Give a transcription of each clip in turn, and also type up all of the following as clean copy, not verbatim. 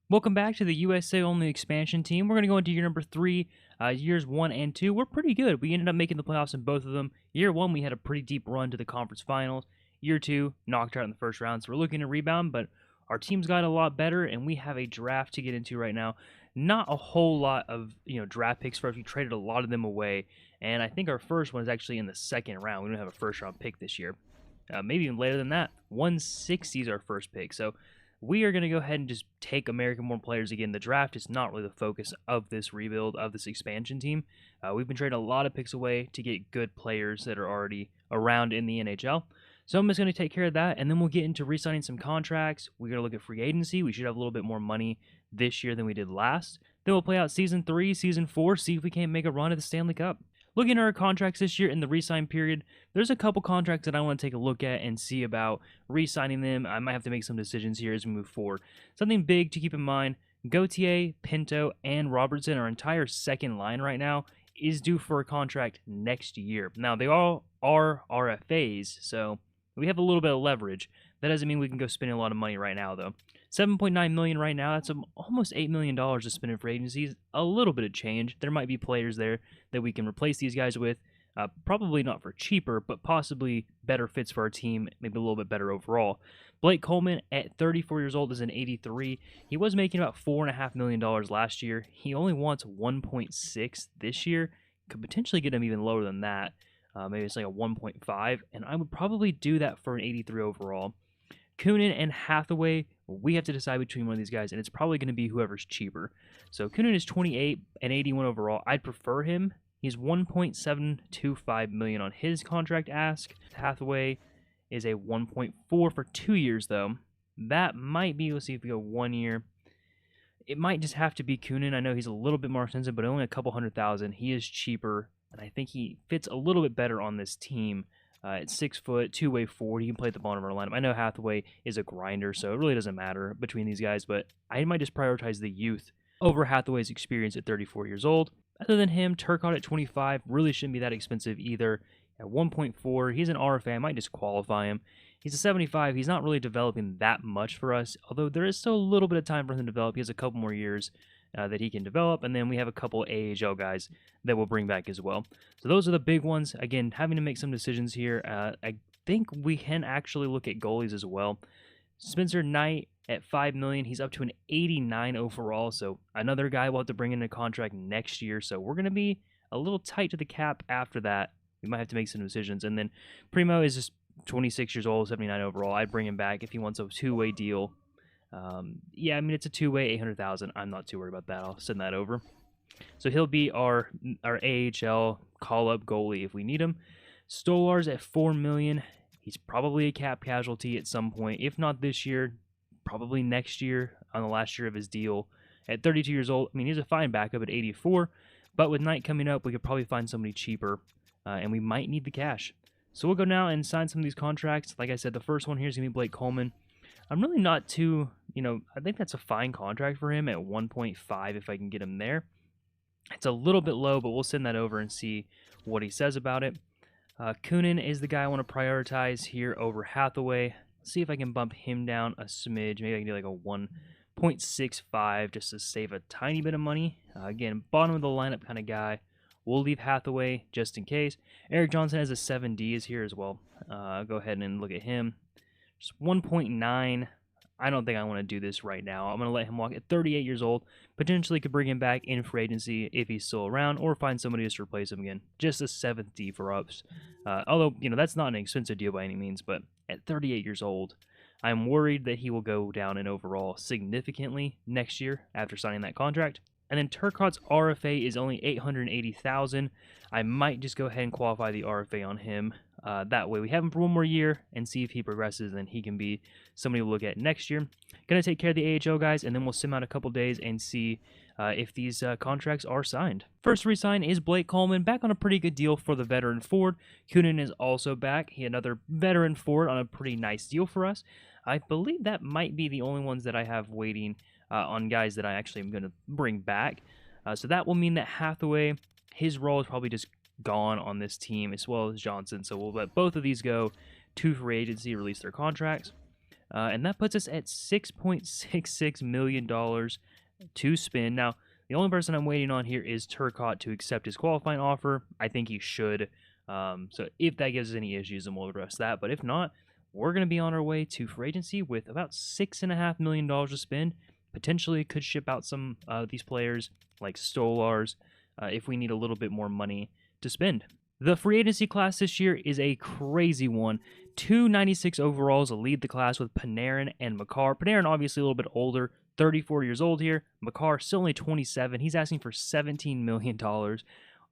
Welcome back to the USA Only expansion team. We're going to go into year number 3, years 1 and 2. We're pretty good. We ended up making the playoffs in both of them. Year 1, we had a pretty deep run to the conference finals. Year 2, knocked out in the first round, so we're looking to rebound, but our team's got a lot better, and we have a draft to get into right now. Not a whole lot of draft picks for us. We traded a lot of them away, and I think our first one is actually in the second round. We don't have a first-round pick this year. Maybe even later than that. 160 is our first pick, so we are going to go ahead and just take American-born players again. The draft is not really the focus of this rebuild, of this expansion team. We've been trading a lot of picks away to get good players that are already around in the NHL. So I'm just going to take care of that, and then we'll get into re-signing some contracts. We're going to look at free agency. We should have a little bit more money this year than we did last. Then we'll play out Season 3, Season 4, see if we can't make a run at the Stanley Cup. Looking at our contracts this year in the re-sign period, there's a couple contracts that I want to take a look at and see about re-signing them. I might have to make some decisions here as we move forward. Something big to keep in mind, Gauthier, Pinto, and Robertson, our entire second line right now, is due for a contract next year. Now, they all are RFAs, so we have a little bit of leverage. That doesn't mean we can go spending a lot of money right now, though. $7.9 million right now. That's almost $8 million to spend in free agencies. A little bit of change. There might be players there that we can replace these guys with. Probably not for cheaper, but possibly better fits for our team. Maybe a little bit better overall. Blake Coleman, at 34 years old, is an 83. He was making about $4.5 million last year. He only wants 1.6 this year. Could potentially get him even lower than that. Maybe it's like a 1.5, and I would probably do that for an 83 overall. Kunin and Hathaway, we have to decide between one of these guys, and it's probably going to be whoever's cheaper. So Kunin is 28 and 81 overall. I'd prefer him. He's $1.725 million on his contract ask. Hathaway is a 1.4 for 2 years, though. That might be, let's see if we go 1 year. It might just have to be Kunin. I know he's a little bit more expensive, but only a couple $100,000. He is cheaper, and I think he fits a little bit better on this team. At 6 foot, two-way forward, he can play at the bottom of our lineup. I know Hathaway is a grinder, so it really doesn't matter between these guys, but I might just prioritize the youth over Hathaway's experience at 34 years old. Other than him, Turcotte at 25 really shouldn't be that expensive either. At 1.4, he's an RFA. I might just qualify him. He's a 75. He's not really developing that much for us, although there is still a little bit of time for him to develop. He has a couple more years that he can develop, and then we have a couple AHL guys that we'll bring back as well. So those are the big ones. Again, having to make some decisions here. I think we can actually look at goalies as well. Spencer Knight at $5 million. He's up to an 89 overall, so another guy we'll have to bring in a contract next year. So we're going to be a little tight to the cap after that. We might have to make some decisions. And then Primo is just 26 years old, 79 overall. I'd bring him back if he wants a two-way deal. Yeah, I mean, it's a two-way, 800,000. I'm not too worried about that. I'll send that over. So he'll be our AHL call-up goalie if we need him. Stolar's at $4 million. He's probably a cap casualty at some point. If not this year, probably next year on the last year of his deal. At 32 years old, I mean, he's a fine backup at 84. But with Knight coming up, we could probably find somebody cheaper, and we might need the cash. So we'll go now and sign some of these contracts. Like I said, the first one here is going to be Blake Coleman. I'm really not too, I think that's a fine contract for him at 1.5 if I can get him there. It's a little bit low, but we'll send that over and see what he says about it. Kunin is the guy I want to prioritize here over Hathaway. Let's see if I can bump him down a smidge. Maybe I can do like a 1.65 just to save a tiny bit of money. Again, bottom of the lineup kind of guy. We'll leave Hathaway just in case. Eric Johnson has a 7D is here as well. Go ahead and look at him. Just 1.9. I don't think I want to do this right now. I'm going to let him walk at 38 years old. Potentially could bring him back in free agency if he's still around, or find somebody just to replace him again. Just a 7th D for ups. Although, that's not an expensive deal by any means, but at 38 years old, I'm worried that he will go down in overall significantly next year after signing that contract. And then Turcotte's RFA is only $880,000. I might just go ahead and qualify the RFA on him. That way we have him for one more year and see if he progresses, and he can be somebody we'll look at next year. Going to take care of the AHL guys, and then we'll sim out a couple days and see if these contracts are signed. First re-sign is Blake Coleman, back on a pretty good deal for the veteran forward. Kunin is also back. He had another veteran forward on a pretty nice deal for us. I believe that might be the only ones that I have waiting on guys that I actually am going to bring back. So that will mean that Hathaway, his role is probably just gone on this team, as well as Johnson. So we'll let both of these go to free agency, release their contracts. And that puts us at $6.66 million to spend. Now, the only person I'm waiting on here is Turcotte to accept his qualifying offer. I think he should. So if that gives us any issues, then we'll address that. But if not, we're going to be on our way to free agency with about $6.5 million to spend. Potentially could ship out some of these players like Stolars if we need a little bit more money to spend. The free agency class this year is a crazy one. 296 overalls lead the class with Panarin and Makar. Panarin obviously a little bit older, 34 years old here. Makar still only 27. He's asking for $17 million.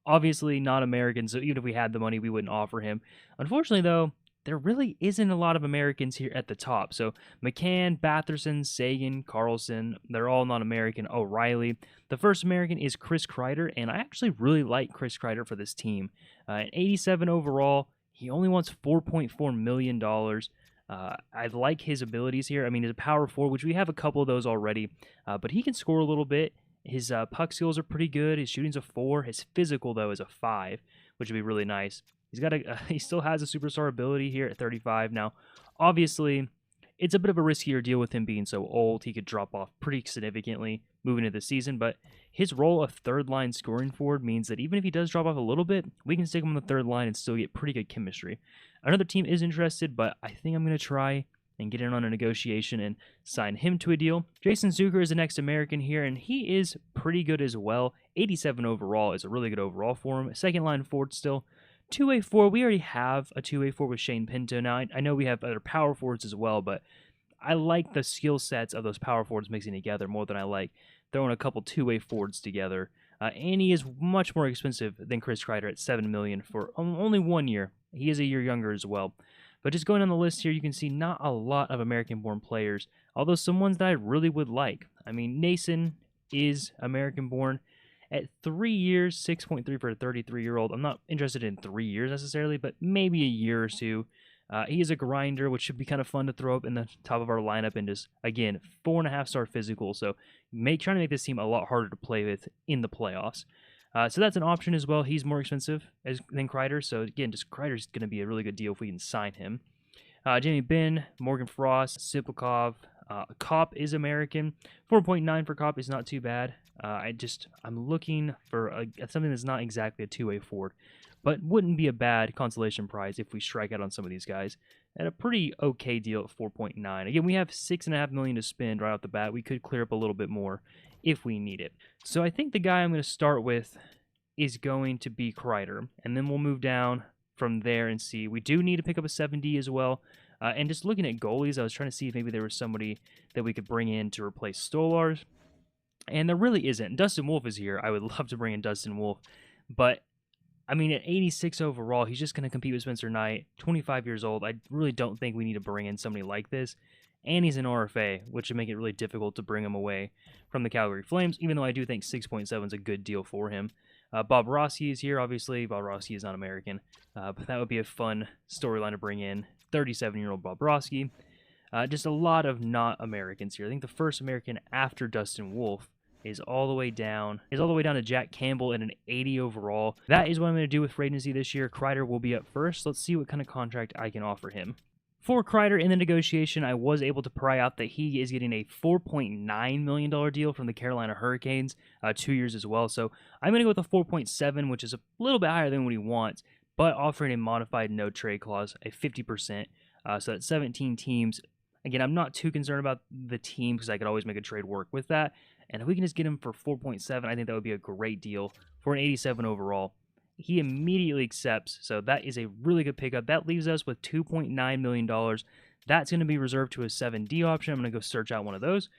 Obviously not American, so even if we had the money, we wouldn't offer him. Unfortunately, though, there really isn't a lot of Americans here at the top. So McCann, Batherson, Sagan, Carlson, they're all non-American. O'Reilly. The first American is Chris Kreider, and I actually really like Chris Kreider for this team. An 87 overall. He only wants $4.4 million. I like his abilities here. I mean, he's a power forward, which we have a couple of those already, but he can score a little bit. His puck skills are pretty good. His shooting's a 4. His physical, though, is a 5, which would be really nice. He still has a superstar ability here at 35. Now, obviously, it's a bit of a riskier deal with him being so old. He could drop off pretty significantly moving into the season, but his role of third-line scoring forward means that even if he does drop off a little bit, we can stick him on the third line and still get pretty good chemistry. Another team is interested, but I think I'm going to try and get in on a negotiation and sign him to a deal. Jason Zucker is the next American here, and he is pretty good as well. 87 overall is a really good overall for him. Second-line forward still. 2-way forward, we already have a 2-way forward with Shane Pinto. Now, I know we have other power forwards as well, but I like the skill sets of those power forwards mixing together more than I like throwing a couple 2-way forwards together. And he is much more expensive than Chris Kreider at $7 million for only 1 year. He is a year younger as well. But just going on the list here, you can see not a lot of American-born players, although some ones that I really would like. I mean, Nason is American-born. At 3 years, 6.3 for a 33-year-old. I'm not interested in 3 years necessarily, but maybe a year or two. He is a grinder, which should be kind of fun to throw up in the top of our lineup. And just, again, 4.5-star physical. So trying to make this team a lot harder to play with in the playoffs. So that's an option as well. He's more expensive than Kreider. So again, just Kreider's going to be a really good deal if we can sign him. Jamie Benn, Morgan Frost, Siplikov. Kopp is American. 4.9 for Kopp is not too bad. I'm looking for something that's not exactly a 2-way forward, but wouldn't be a bad consolation prize if we strike out on some of these guys at a pretty okay deal at 4.9. Again, we have $6.5 million to spend right off the bat. We could clear up a little bit more if we need it. So I think the guy I'm going to start with is going to be Kreider, and then we'll move down from there and see. We do need to pick up a 7D as well. And just looking at goalies, I was trying to see if maybe there was somebody that we could bring in to replace Stolars. And there really isn't. Dustin Wolf is here. I would love to bring in Dustin Wolf. But, I mean, at 86 overall, he's just going to compete with Spencer Knight, 25 years old. I really don't think we need to bring in somebody like this. And he's an RFA, which would make it really difficult to bring him away from the Calgary Flames, even though I do think 6.7 is a good deal for him. Bob Rossi is here, obviously. Bob Rossi is not American, but that would be a fun storyline to bring in. 37-year-old Bob Rossi. Just a lot of not Americans here. I think the first American after Dustin Wolf is all the way down to Jack Campbell at an 80 overall. That is what I'm going to do with free agency this year. Kreider will be up first. Let's see what kind of contract I can offer him. For Kreider in the negotiation, I was able to pry out that he is getting a $4.9 million deal from the Carolina Hurricanes, 2 years as well. So I'm going to go with a 4.7, which is a little bit higher than what he wants, but offering a modified no trade clause, a 50%. So that's 17 teams. Again, I'm not too concerned about the team because I could always make a trade work with that. And if we can just get him for 4.7, I think that would be a great deal for an 87 overall. He immediately accepts, so that is a really good pickup. That leaves us with $2.9 million. That's going to be reserved to a 7D option. I'm going to go search out one of those,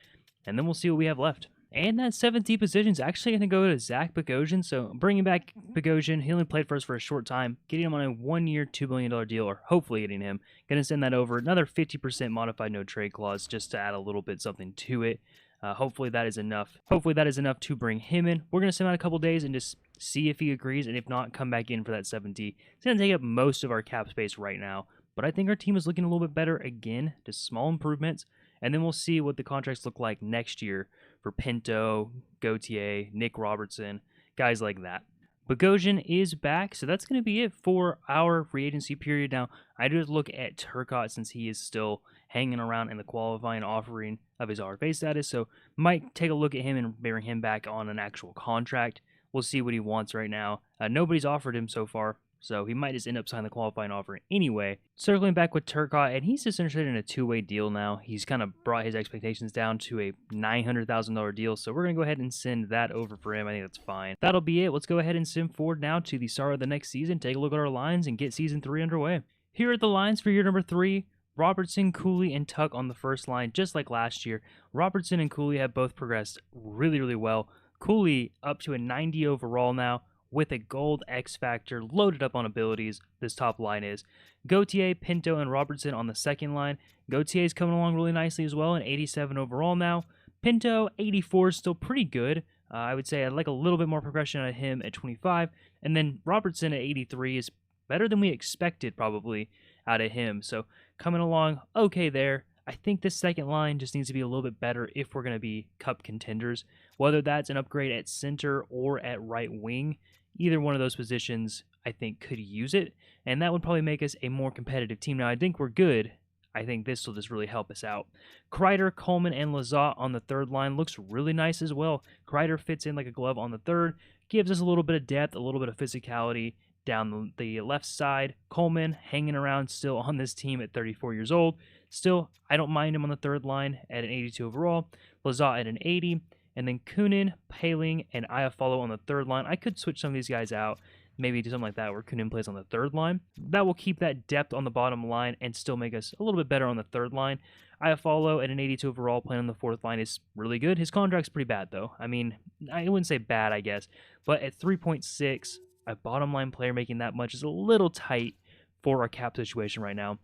and then we'll see what we have left. And that 7D position is actually going to go to Zach Bogosian. So bringing back Bogosian, he only played for us for a short time. Getting him on a 1-year, $2 million deal, or hopefully getting him. Going to send that over. Another 50% modified no trade clause just to add a little bit something to it. Hopefully that is enough. Hopefully that is enough to bring him in. We're going to send out a couple days and just see if he agrees, and if not, come back in for that 7D. It's going to take up most of our cap space right now, but I think our team is looking a little bit better again. Just small improvements, and then we'll see what the contracts look like next year for Pinto, Gauthier, Nick Robertson, guys like that. Bogosian is back, so that's going to be it for our free agency period. Now, I just look at Turcotte since he is still hanging around in the qualifying offering of his RFA status. So might take a look at him and bring him back on an actual contract. We'll see what he wants right now. Nobody's offered him so far, so he might just end up signing the qualifying offer anyway. Circling back with Turcotte, and he's just interested in a two-way deal now. He's kind of brought his expectations down to a $900,000 deal, so we're going to go ahead and send that over for him. I think that's fine. That'll be it. Let's go ahead and sim forward now to the start of the next season, take a look at our lines, and get Season 3 underway. Here are the lines for year number 3. Robertson, Cooley, and Tuch on the first line, just like last year. Robertson and Cooley have both progressed really, really well. Cooley up to a 90 overall now, with a gold X Factor loaded up on abilities. This top line is Gauthier, Pinto, and Robertson on the second line. Gauthier is coming along really nicely as well, an 87 overall now. Pinto, 84, is still pretty good. I would say I'd like a little bit more progression out of him at 25. And then Robertson at 83 is better than we expected probably out of him. So coming along okay there. I think this second line just needs to be a little bit better if we're going to be cup contenders, whether that's an upgrade at center or at right wing. Either one of those positions, I think, could use it, and that would probably make us a more competitive team. Now, I think we're good. I think this will just really help us out. Kreider, Coleman, and Lizotte on the third line looks really nice as well. Kreider fits in like a glove on the third, gives us a little bit of depth, a little bit of physicality down the left side. Coleman hanging around still on this team at 34 years old. Still, I don't mind him on the third line at an 82 overall. Lizotte at an 80. And then Kunin, Paling, and Iafallo on the third line. I could switch some of these guys out, maybe do something like that where Kunin plays on the third line. That will keep that depth on the bottom line and still make us a little bit better on the third line. Iafallo at an 82 overall playing on the fourth line is really good. His contract's pretty bad, though. I mean, I wouldn't say bad, I guess. But at 3.6, a bottom line player making that much is a little tight for our cap situation right now.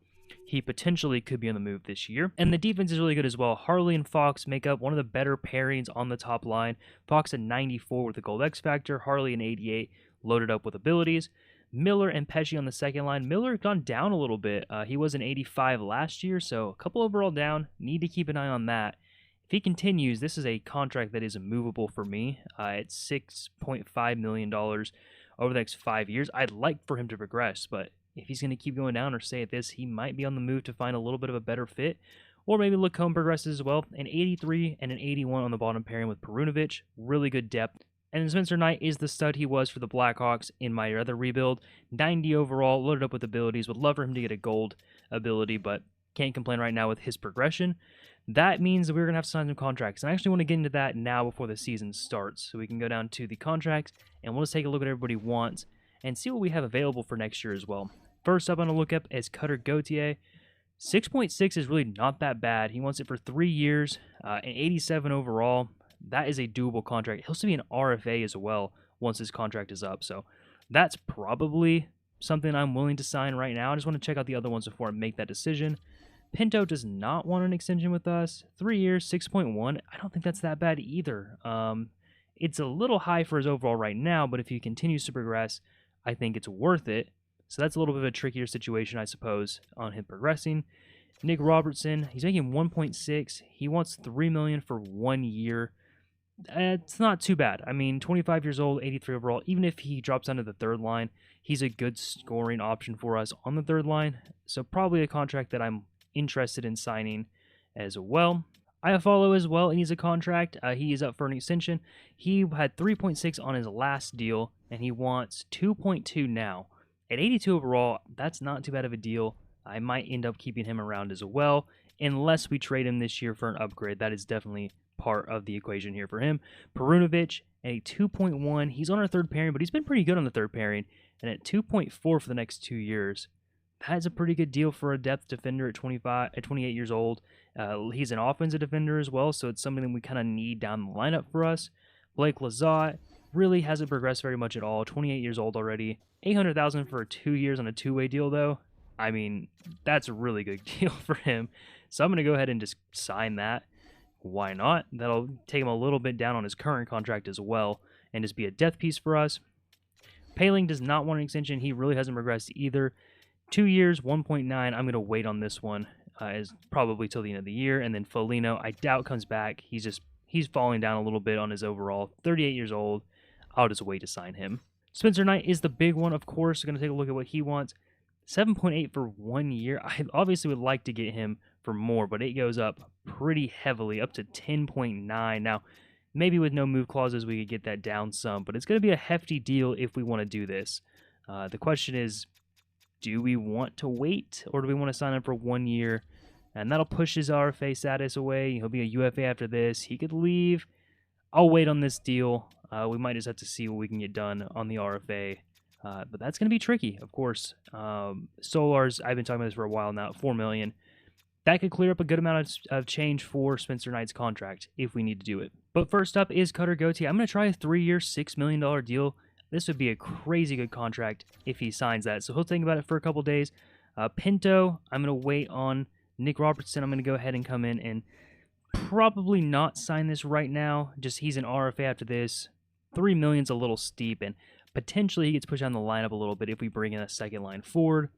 He potentially could be on the move this year. And the defense is really good as well. Harley and Fox make up one of the better pairings on the top line. Fox at 94 with the gold X Factor. Harley an 88 loaded up with abilities. Miller and Pesci on the second line. Miller gone down a little bit. He was an 85 last year, so a couple overall down. Need to keep an eye on that. If he continues, this is a contract that is immovable for me at $6.5 million over the next 5 years. I'd like for him to progress, but if he's going to keep going down or stay at this, he might be on the move to find a little bit of a better fit. Or maybe Lacombe progresses as well. An 83 and an 81 on the bottom pairing with Perunovic. Really good depth. And Spencer Knight is the stud he was for the Blackhawks in my other rebuild. 90 overall, loaded up with abilities. Would love for him to get a gold ability, but can't complain right now with his progression. That means that we're going to have to sign some contracts. And I actually want to get into that now before the season starts. So we can go down to the contracts, and we'll just take a look at what everybody wants and see what we have available for next year as well. First up, I'm going to look up is Cutter Gauthier. 6.6 is really not that bad. He wants it for 3 years, an 87 overall. That is a doable contract. He'll still be an RFA as well once his contract is up. So that's probably something I'm willing to sign right now. I just want to check out the other ones before I make that decision. Pinto does not want an extension with us. 3 years, 6.1. I don't think that's that bad either. It's a little high for his overall right now, but if he continues to progress, I think it's worth it. So that's a little bit of a trickier situation, I suppose, on him progressing. Nick Robertson, he's making 1.6. He wants $3 million for 1 year. It's not too bad. I mean, 25 years old, 83 overall. Even if he drops down to the third line, he's a good scoring option for us on the third line. So probably a contract that I'm interested in signing as well. Iafallo as well, and he's a contract. He is up for an extension. He had 3.6 on his last deal, and he wants 2.2 now. At 82 overall, that's not too bad of a deal. I might end up keeping him around as well, unless we trade him this year for an upgrade. That is definitely part of the equation here for him. Perunovic at a 2.1. He's on our third pairing, but he's been pretty good on the third pairing. And at 2.4 for the next 2 years. That is a pretty good deal for a depth defender at 28 years old. He's an offensive defender as well, so it's something that we kind of need down the lineup for us. Blake Lizotte really hasn't progressed very much at all. 28 years old already. $800,000 for 2 years on a two-way deal, though. I mean, that's a really good deal for him. So I'm going to go ahead and just sign that. Why not? That'll take him a little bit down on his current contract as well and just be a depth piece for us. Paling does not want an extension. He really hasn't progressed either. 2 years, 1.9. I'm going to wait on this one is probably till the end of the year. And then Foligno, I doubt comes back. He's falling down a little bit on his overall. 38 years old. I'll just wait to sign him. Spencer Knight is the big one, of course. We're going to take a look at what he wants. 7.8 for 1 year. I obviously would like to get him for more, but it goes up pretty heavily, up to 10.9. Now, maybe with no move clauses, we could get that down some, but it's going to be a hefty deal if we want to do this. The question is, do we want to wait, or do we want to sign up for 1 year? And that'll push his RFA status away. He'll be a UFA after this. He could leave. I'll wait on this deal. We might just have to see what we can get done on the RFA. But that's going to be tricky, of course. Solar's, I've been talking about this for a while now, $4 million. That could clear up a good amount of change for Spencer Knight's contract if we need to do it. But first up is Cutter Gauthier. I'm going to try a 3-year, $6 million deal. This would be a crazy good contract if he signs that. So he'll think about it for a couple days. Pinto, I'm going to wait on. Nick Robertson, I'm going to go ahead and come in and probably not sign this right now. Just he's an RFA after this. $3 million's a little steep, and potentially he gets pushed down the lineup a little bit if we bring in a second line forward.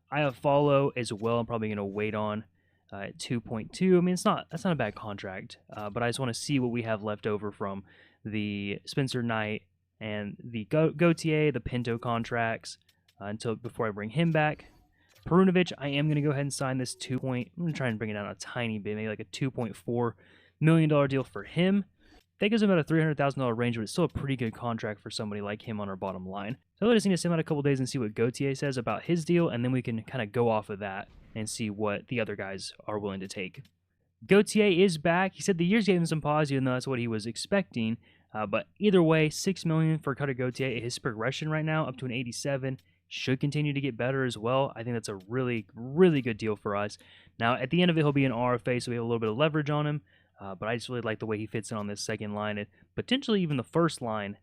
I have Follow as well. I'm probably going to wait on at 2.2. I mean, that's not a bad contract, but I just want to see what we have left over from the Spencer Knight and the Gauthier, the Pinto contracts before I bring him back. Perunovic, I am going to go ahead and sign this I'm going to try and bring it down a tiny bit, maybe like a $2.4 million deal for him. That gives him about a $300,000 range, but it's still a pretty good contract for somebody like him on our bottom line. So I just need to sit out a couple days and see what Gauthier says about his deal, and then we can kind of go off of that and see what the other guys are willing to take. Gauthier is back. He said the years gave him some pause, even though that's what he was expecting. But either way, $6 million for Cutter Gauthier. His progression right now up to an 87. Should continue to get better as well. I think that's a really, really good deal for us. Now, at the end of it, he'll be an RFA, so we have a little bit of leverage on him. But I just really like the way he fits in on this second line and potentially even the first line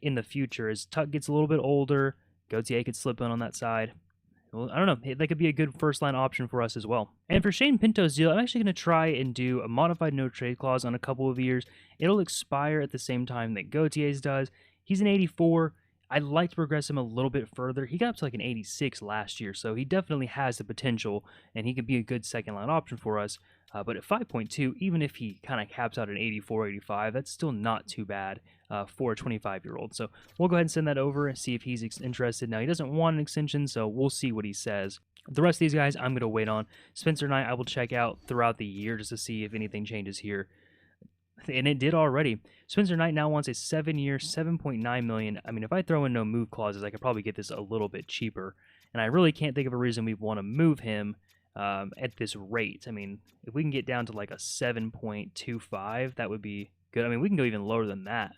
in the future. As Tuch gets a little bit older, Gauthier could slip in on that side. Well, I don't know. That could be a good first line option for us as well. And for Shane Pinto's deal, I'm actually going to try and do a modified no trade clause on a couple of years. It'll expire at the same time that Gauthier's does. He's an 84. I'd like to progress him a little bit further. He got up to like an 86 last year, so he definitely has the potential, and he could be a good second-line option for us. But at 5.2, even if he kind of caps out at 84, 85, that's still not too bad for a 25-year-old. So we'll go ahead and send that over and see if he's interested. Now, he doesn't want an extension, so we'll see what he says. The rest of these guys, I'm going to wait on. Spencer Knight, I will check out throughout the year just to see if anything changes here. And it did already. Spencer Knight now wants a 7-year, $7.9 million. I mean, if I throw in no move clauses, I could probably get this a little bit cheaper. And I really can't think of a reason we want to move him at this rate. I mean, if we can get down to like a 7.25, that would be good. I mean, we can go even lower than that.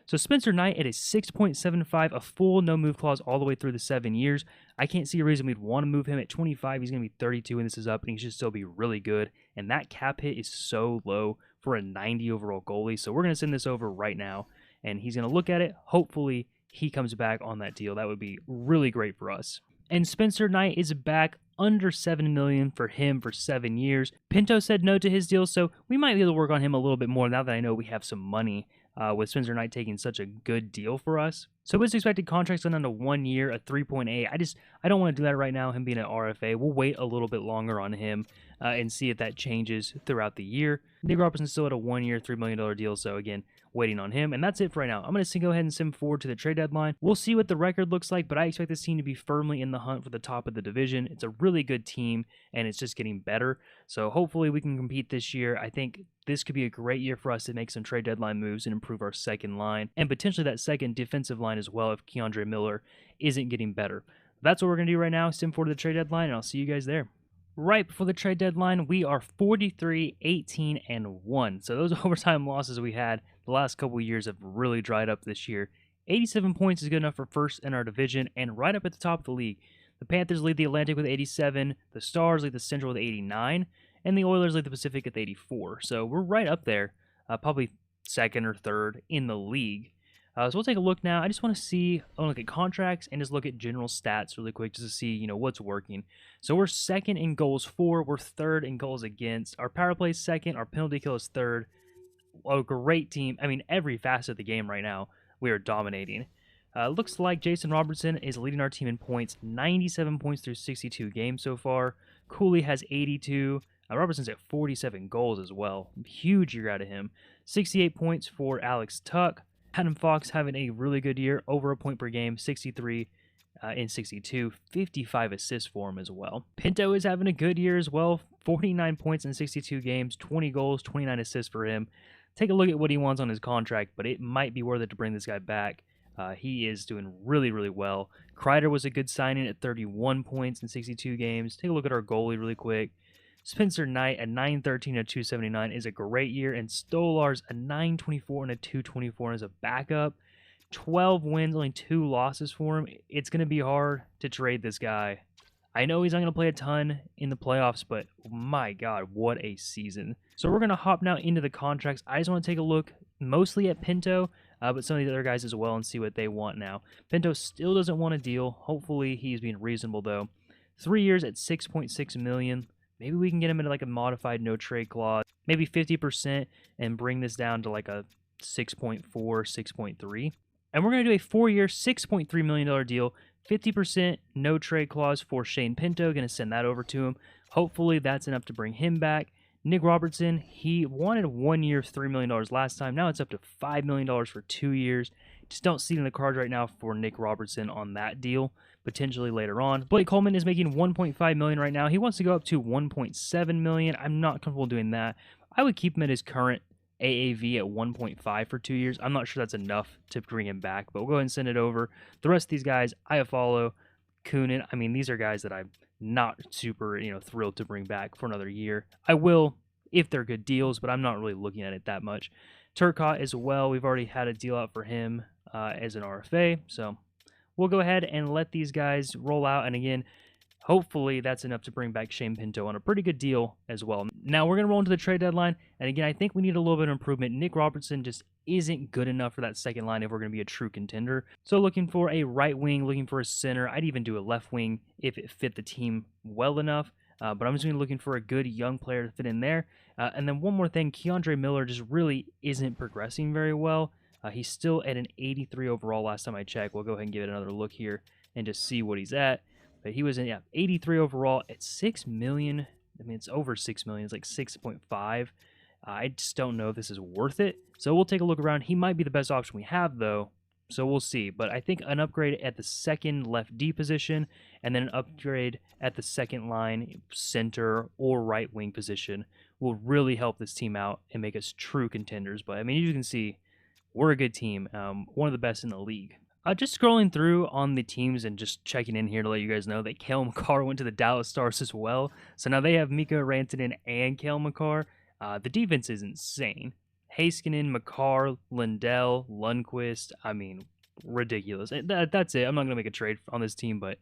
So Spencer Knight at a 6.75, a full no move clause all the way through the 7 years. I can't see a reason we'd want to move him at 25. He's going to be 32 when this is up, and he should still be really good. And that cap hit is so low for a 90 overall goalie. So we're going to send this over right now, and he's going to look at it. Hopefully he comes back on that deal. That would be really great for us. And Spencer Knight is back under $7 million for him for 7 years. Pinto said no to his deal, so we might be able to work on him a little bit more now that I know we have some money with Spencer Knight taking such a good deal for us. So his expected contract's done to 1 year, a 3.8. I don't want to do that right now, him being an RFA. We'll wait a little bit longer on him and see if that changes throughout the year. Nick Robertson's still at a 1 year, $3 million deal, so again, waiting on him. And that's it for right now. I'm going to go ahead and send forward to the trade deadline. We'll see what the record looks like, but I expect this team to be firmly in the hunt for the top of the division. It's a really good team, and it's just getting better. So hopefully we can compete this year. I think this could be a great year for us to make some trade deadline moves and improve our second line, and potentially that second defensive line as well if Keandre Miller isn't getting better. That's what we're going to do right now. Send forward to the trade deadline, and I'll see you guys there. Right before the trade deadline, we are 43, 18, and 1. So those overtime losses we had the last couple of years have really dried up this year. 87 points is good enough for first in our division and right up at the top of the league. The Panthers lead the Atlantic with 87, the Stars lead the Central with 89, and the Oilers lead the Pacific at 84. So we're right up there, probably second or third in the league. So we'll take a look now. I just want to see, I'll look at contracts and just look at general stats really quick just to see, what's working. So we're second in goals for, we're third in goals against. Our power play is second, our penalty kill is third. A great team. I mean, every facet of the game right now, we are dominating. Looks like Jason Robertson is leading our team in points, 97 points through 62 games so far. Cooley has 82. Robertson's at 47 goals as well. Huge year out of him. 68 points for Alex Tuch. Adam Fox having a really good year, over a point per game, 63. in 62, 55 assists for him as well. Pinto is having a good year as well, 49 points in 62 games, 20 goals, 29 assists for him. Take a look at what he wants on his contract, but it might be worth it to bring this guy back. He is doing really, really well. Kreider was a good signing at 31 points in 62 games. Take a look at our goalie really quick. Spencer Knight at 913 and 279 is a great year, and Stolar's a 924 and a 224 as a backup. 12 wins, only 2 losses for him. It's going to be hard to trade this guy. I know he's not going to play a ton in the playoffs, but my God, what a season. So we're going to hop now into the contracts. I just want to take a look mostly at Pinto, but some of these other guys as well and see what they want now. Pinto still doesn't want a deal. Hopefully he's being reasonable though. 3 years at $6.6 million. Maybe we can get him into like a modified no trade clause, maybe 50% and bring this down to like a 6.4, 6.3. And we're going to do a 4-year, $6.3 million deal, 50% no trade clause for Shane Pinto. Going to send that over to him. Hopefully that's enough to bring him back. Nick Robertson, he wanted 1 year, $3 million last time. Now it's up to $5 million for 2 years. Just don't see it in the cards right now for Nick Robertson on that deal. Potentially later on. Blake Coleman is making $1.5 million right now. He wants to go up to $1.7 million. I'm not comfortable doing that. I would keep him at his current AAV at 1.5 for 2 years. I'm not sure that's enough to bring him back, but we'll go ahead and send it over. The rest of these guys, Iafallo, Kunin, I mean, these are guys that I'm not super, thrilled to bring back for another year. I will if they're good deals, but I'm not really looking at it that much. Turcotte as well. We've already had a deal out for him as an RFA, so we'll go ahead and let these guys roll out. And again, hopefully that's enough to bring back Shane Pinto on a pretty good deal as well. Now we're going to roll into the trade deadline. And again, I think we need a little bit of improvement. Nick Robertson just isn't good enough for that second line if we're going to be a true contender. So looking for a right wing, looking for a center. I'd even do a left wing if it fit the team well enough. But I'm just going to be looking for a good young player to fit in there. And then one more thing, Keandre Miller just really isn't progressing very well. He's still at an 83 overall last time I checked. We'll go ahead and give it another look here and just see what he's at. But he was in 83 overall at $6 million. I mean, it's over $6 million. It's like 6.5. I just don't know if this is worth it. So we'll take a look around. He might be the best option we have, though. So we'll see. But I think an upgrade at the second left D position and then an upgrade at the second line center or right wing position will really help this team out and make us true contenders. But I mean, you can see we're a good team, one of the best in the league. Just scrolling through on the teams and just checking in here to let you guys know that Cale Makar went to the Dallas Stars as well. So now they have Mikko Rantanen and Cale Makar. The defense is insane. Heiskanen, Makar, Lindell, Lundqvist. I mean, ridiculous. That's it. I'm not going to make a trade on this team, but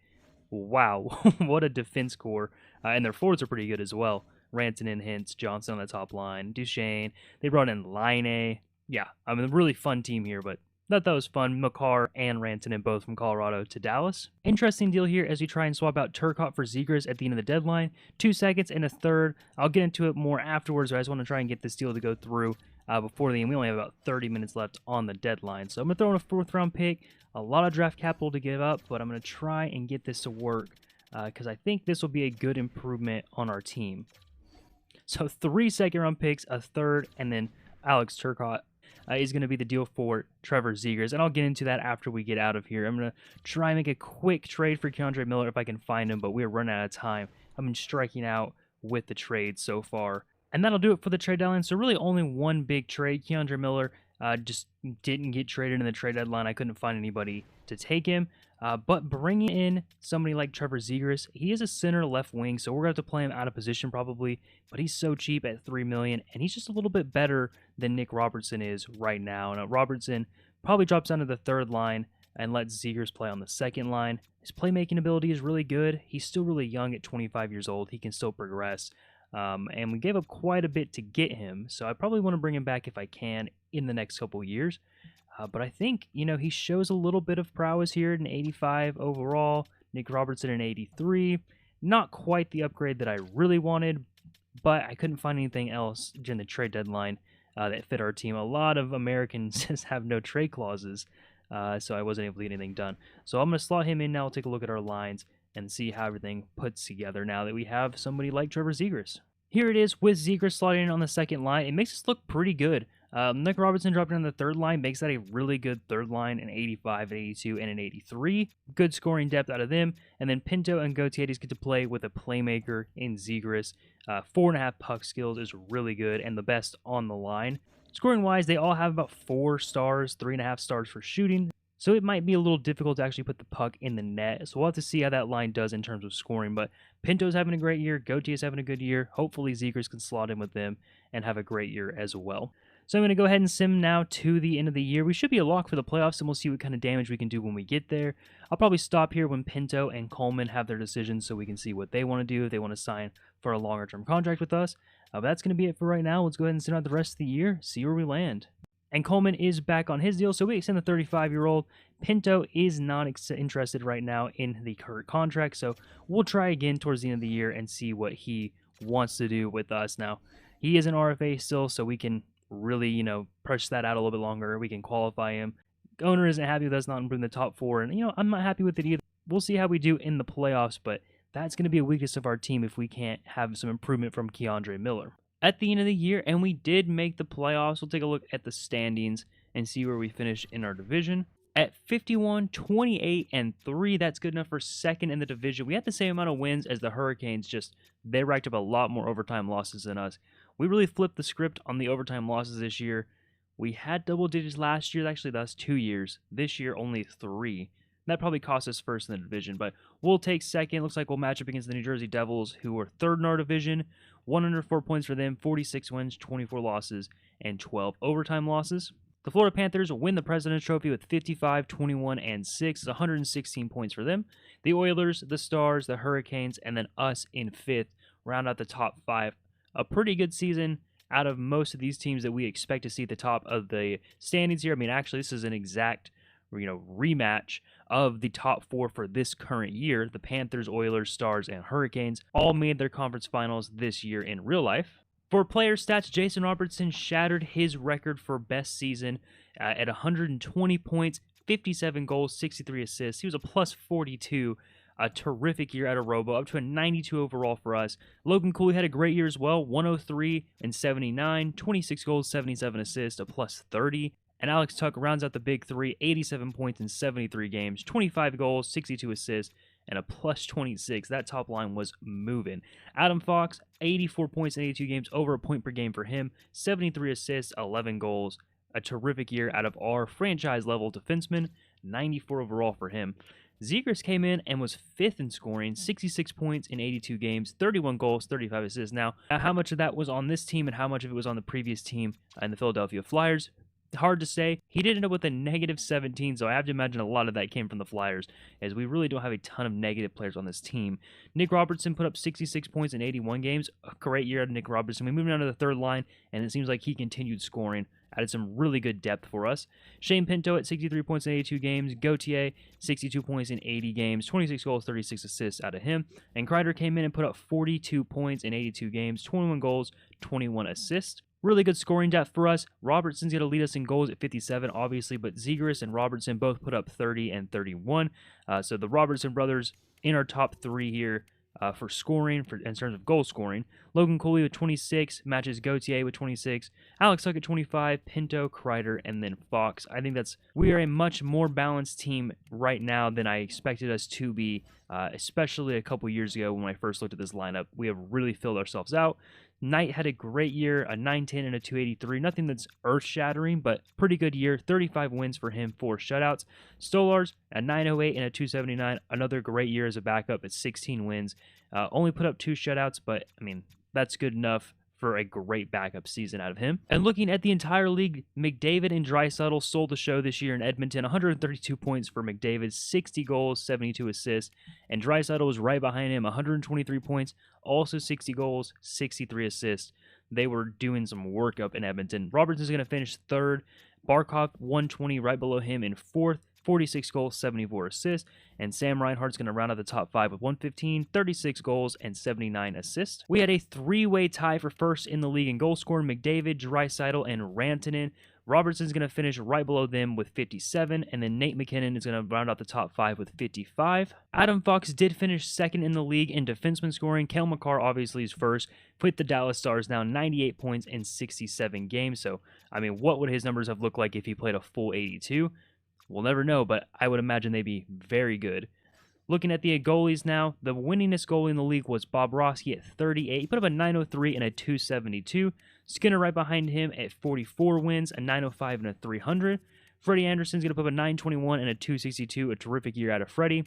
wow, what a defense core. And their forwards are pretty good as well. Rantanen, Hintz, Johnson on the top line, Duchesne. They brought in Laine. Yeah, I mean, a really fun team here, but that was fun. Makar and Rantanen both from Colorado to Dallas. Interesting deal here as we try and swap out Turcotte for Zegras at the end of the deadline. 2 seconds and a third. I'll get into it more afterwards, but I just want to try and get this deal to go through before the end. We only have about 30 minutes left on the deadline. So I'm going to throw in a 4th round pick. A lot of draft capital to give up, but I'm going to try and get this to work because I think this will be a good improvement on our team. So 3 second round picks, a third, and then Alex Turcotte is going to be the deal for Trevor Zegras, and I'll get into that after we get out of here. I'm going to try and make a quick trade for Keandre Miller if I can find him, but we're running out of time. I've been striking out with the trade so far. And that'll do it for the trade deadline. So really only one big trade. Keandre Miller just didn't get traded in the trade deadline. I couldn't find anybody to take him. But bringing in somebody like Trevor Zegras, he is a center left wing, so we're going to have to play him out of position probably. But he's so cheap at $3 million, and he's just a little bit better than Nick Robertson is right now. Now Robertson probably drops down to the third line and lets Zegras play on the second line. His playmaking ability is really good. He's still really young at 25 years old. He can still progress. And we gave up quite a bit to get him, so I probably want to bring him back if I can in the next couple years. But I think, he shows a little bit of prowess here at an 85 overall. Nick Robertson an 83. Not quite the upgrade that I really wanted, but I couldn't find anything else during the trade deadline that fit our team. A lot of Americans just have no trade clauses, so I wasn't able to get anything done. So I'm going to slot him in now. We'll take a look at our lines and see how everything puts together now that we have somebody like Trevor Zegras. Here it is with Zegras slotting in on the second line. It makes us look pretty good. Nick Robertson dropping on the third line makes that a really good third line, an 85, an 82, and an 83. Good scoring depth out of them. And then Pinto and Gauthier get to play with a playmaker in Zegras. 4.5 puck skills is really good and the best on the line. Scoring wise, they all have about 4 stars, 3.5 stars for shooting. So it might be a little difficult to actually put the puck in the net. So we'll have to see how that line does in terms of scoring. But Pinto's having a great year. Gautier's having a good year. Hopefully Zegras can slot in with them and have a great year as well. So I'm going to go ahead and sim now to the end of the year. We should be a lock for the playoffs, and we'll see what kind of damage we can do when we get there. I'll probably stop here when Pinto and Coleman have their decisions so we can see what they want to do, if they want to sign for a longer-term contract with us. But that's going to be it for right now. Let's go ahead and sim out the rest of the year, see where we land. And Coleman is back on his deal, so we extend the 35-year-old. Pinto is not interested right now in the current contract, so we'll try again towards the end of the year and see what he wants to do with us. Now, he is an RFA still, so we can really, push that out a little bit longer. We can qualify him. The owner isn't happy with us not improving the top 4, and, I'm not happy with it either. We'll see how we do in the playoffs, but that's going to be a weakness of our team if we can't have some improvement from Keandre Miller. At the end of the year, and we did make the playoffs. We'll take a look at the standings and see where we finish in our division. At 51, 28, and 3, that's good enough for second in the division. We had the same amount of wins as the Hurricanes, just they racked up a lot more overtime losses than us. We really flipped the script on the overtime losses this year. We had double digits last year, actually the last 2 years. This year, only 3. That probably cost us first in the division, but we'll take second. Looks like we'll match up against the New Jersey Devils, who are third in our division. 104 points for them, 46 wins, 24 losses, and 12 overtime losses. The Florida Panthers win the President's Trophy with 55, 21, and 6. It's 116 points for them. The Oilers, the Stars, the Hurricanes, and then us in 5th round out the top 5. A pretty good season out of most of these teams that we expect to see at the top of the standings here. I mean, actually, this is an exact rematch of the top 4 for this current year. The Panthers, Oilers, Stars, and Hurricanes all made their conference finals this year in real life. For player stats, Jason Robertson shattered his record for best season at 120 points, 57 goals, 63 assists. He was a plus 42. A terrific year out of Robo, up to a 92 overall for us. Logan Cooley had a great year as well, 103 and 79, 26 goals, 77 assists, a plus 30. And Alex Tuch rounds out the big 3, 87 points in 73 games, 25 goals, 62 assists, and a plus 26. That top line was moving. Adam Fox, 84 points in 82 games, over a point per game for him, 73 assists, 11 goals. A terrific year out of our franchise-level defenseman, 94 overall for him. Zegras came in and was 5th in scoring, 66 points in 82 games, 31 goals, 35 assists. Now, how much of that was on this team and how much of it was on the previous team in the Philadelphia Flyers? Hard to say. He did end up with a negative 17, so I have to imagine a lot of that came from the Flyers, as we really don't have a ton of negative players on this team. Nick Robertson put up 66 points in 81 games. A great year out of Nick Robertson. We moved down to the third line, and it seems like he continued scoring. Added some really good depth for us. Shane Pinto at 63 points in 82 games. Gauthier, 62 points in 80 games. 26 goals, 36 assists out of him. And Kreider came in and put up 42 points in 82 games. 21 goals, 21 assists. Really good scoring depth for us. Robertson's going to lead us in goals at 57, obviously, but Zegras and Robertson both put up 30 and 31. So the Robertson brothers in our top 3 here for scoring, in terms of goal scoring. Logan Cooley with 26, matches Gauthier with 26, Alex Tuch at 25, Pinto, Kreider, and then Fox. I think we are a much more balanced team right now than I expected us to be, especially a couple years ago when I first looked at this lineup. We have really filled ourselves out. Knight had a great year, a 910 and a 283. Nothing that's earth-shattering, but pretty good year. 35 wins for him, 4 shutouts. Stolarz, a 908 and a 279. Another great year as a backup at 16 wins. Only put up 2 shutouts, but, I mean, that's good enough for a great backup season out of him. And looking at the entire league, McDavid and Draisaitl stole the show this year in Edmonton. 132 points for McDavid, 60 goals, 72 assists. And Draisaitl was right behind him, 123 points, also 60 goals, 63 assists. They were doing some work up in Edmonton. Robertson's going to finish 3rd. Barkov, 120, right below him in 4th. 46 goals, 74 assists, and Sam Reinhart's going to round out the top 5 with 115, 36 goals, and 79 assists. We had a 3-way tie for first in the league in goal scoring. McDavid, Draisaitl, and Rantanen Robertson's going to finish right below them with 57, and then Nate McKinnon is going to round out the top 5 with 55. Adam Fox did finish second in the league in defenseman scoring. Cale Makar obviously is first, with the Dallas Stars now 98 points in 67 games. So, I mean, what would his numbers have looked like if he played a full 82? We'll never know, but I would imagine they'd be very good. Looking at the goalies now, the winningest goalie in the league was Bob Roski at 38. He put up a 903 and a 272. Skinner right behind him at 44 wins, a 905 and a 300. Freddie Anderson's going to put up a 921 and a 262, a terrific year out of Freddie.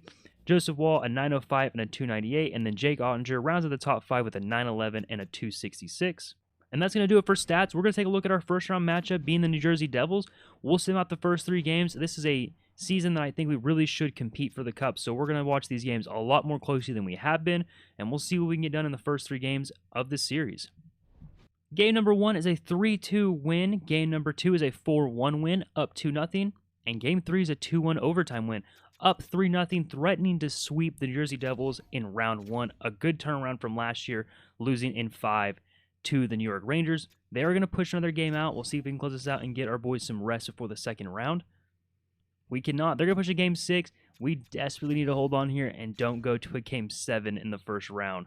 Joseph Wall, a 905 and a 298. And then Jake Ottinger rounds out the top 5 with a 911 and a 266. And that's going to do it for stats. We're going to take a look at our first round matchup being the New Jersey Devils. We'll sim out the first 3 games. This is a season that I think we really should compete for the Cup, so we're going to watch these games a lot more closely than we have been, and we'll see what we can get done in the first 3 games of this series. Game number 1 is a 3-2 win. Game number 2 is a 4-1 win, up 2-0. And game 3 is a 2-1 overtime win, up 3-0, threatening to sweep the New Jersey Devils in round 1. A good turnaround from last year, losing in 5 to the New York Rangers. They are going to push another game out. We'll see if we can close this out and get our boys some rest before the second round. We cannot. They're going to push a game 6. We desperately need to hold on here and don't go to a game 7 in the first round.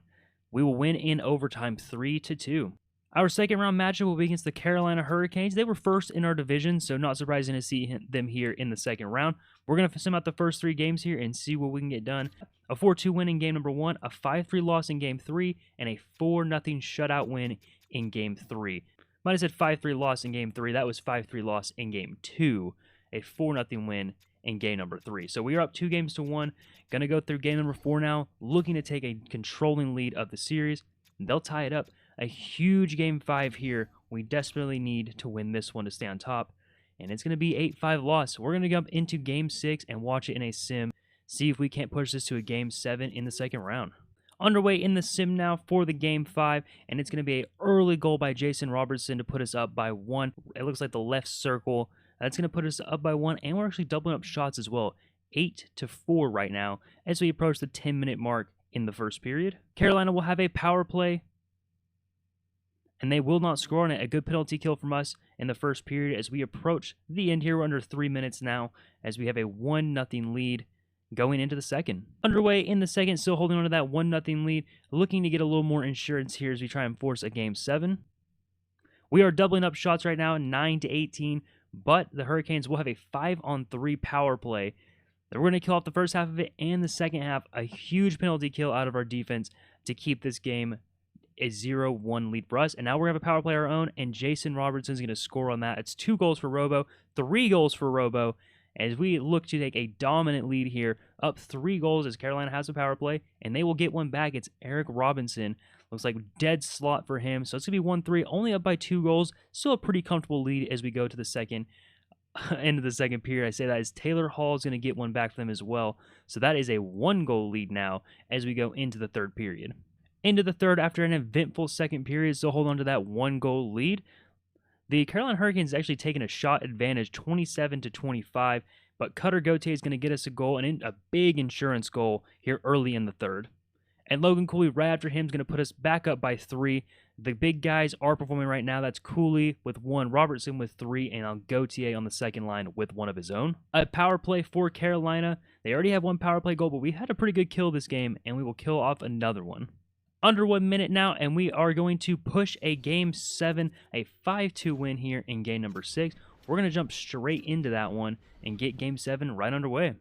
We will win in overtime 3-2. Our second round matchup will be against the Carolina Hurricanes. They were first in our division, so not surprising to see them here in the second round. We're going to sim out the first 3 games here and see what we can get done. A 4-2 win in game number 1, a 5-3 loss in game 3, and a 4-0 shutout win in game 3. Might have said 5-3 loss in game 3. That was 5-3 loss in game 2. A 4-0 win in game number 3. So we are up 2-1. Going to go through game number 4 now, looking to take a controlling lead of the series. They'll tie it up. A huge game 5 here. We desperately need to win this one to stay on top. And it's going to be 8-5 loss. We're going to jump into game 6 and watch it in a sim. See if we can't push this to a game 7 in the second round. Underway in the sim now for the game 5, and it's going to be an early goal by Jason Robertson to put us up by 1. It looks like the left circle. That's going to put us up by 1, and we're actually doubling up shots as well. 8-4 right now as we approach the 10-minute mark in the first period. Carolina will have a power play, and they will not score on it. A good penalty kill from us in the first period as we approach the end here. We're under 3 minutes now as we have a 1-0 lead going into the second. Underway in the second, still holding on to that 1-0 lead, looking to get a little more insurance here as we try and force a game 7. We are doubling up shots right now, 9-18. But the Hurricanes will have a 5-on-3 power play. We're going to kill off the first half of it and the second half. A huge penalty kill out of our defense to keep this game a 0-1 lead for us. And now we're going to have a power play of our own, and Jason Robertson's going to score on that. It's 2 goals for Robo, 3 goals for Robo, as we look to take a dominant lead here, up 3 goals as Carolina has a power play, and they will get one back. It's Eric Robinson. Looks like dead slot for him, so it's going to be 1-3, only up by 2 goals. Still a pretty comfortable lead as we go to the second end of the second period. I say that as Taylor Hall is going to get one back for them as well. So that is a 1-goal lead now as we go into the third period. Into the third after an eventful second period, still hold on to that 1-goal lead. The Carolina Hurricanes actually taking a shot advantage, 27-25, but Cutter Gauthier is going to get us a goal, and a big insurance goal here early in the third. And Logan Cooley right after him is going to put us back up by 3. The big guys are performing right now. That's Cooley with 1, Robertson with 3, and Gauthier on the second line with 1 of his own. A power play for Carolina. They already have 1 power play goal, but we had a pretty good kill this game, and we will kill off another one. Under 1 minute now, and we are going to push a game 7, a 5-2 win here in game number 6. We're going to jump straight into that one and get game 7 right underway.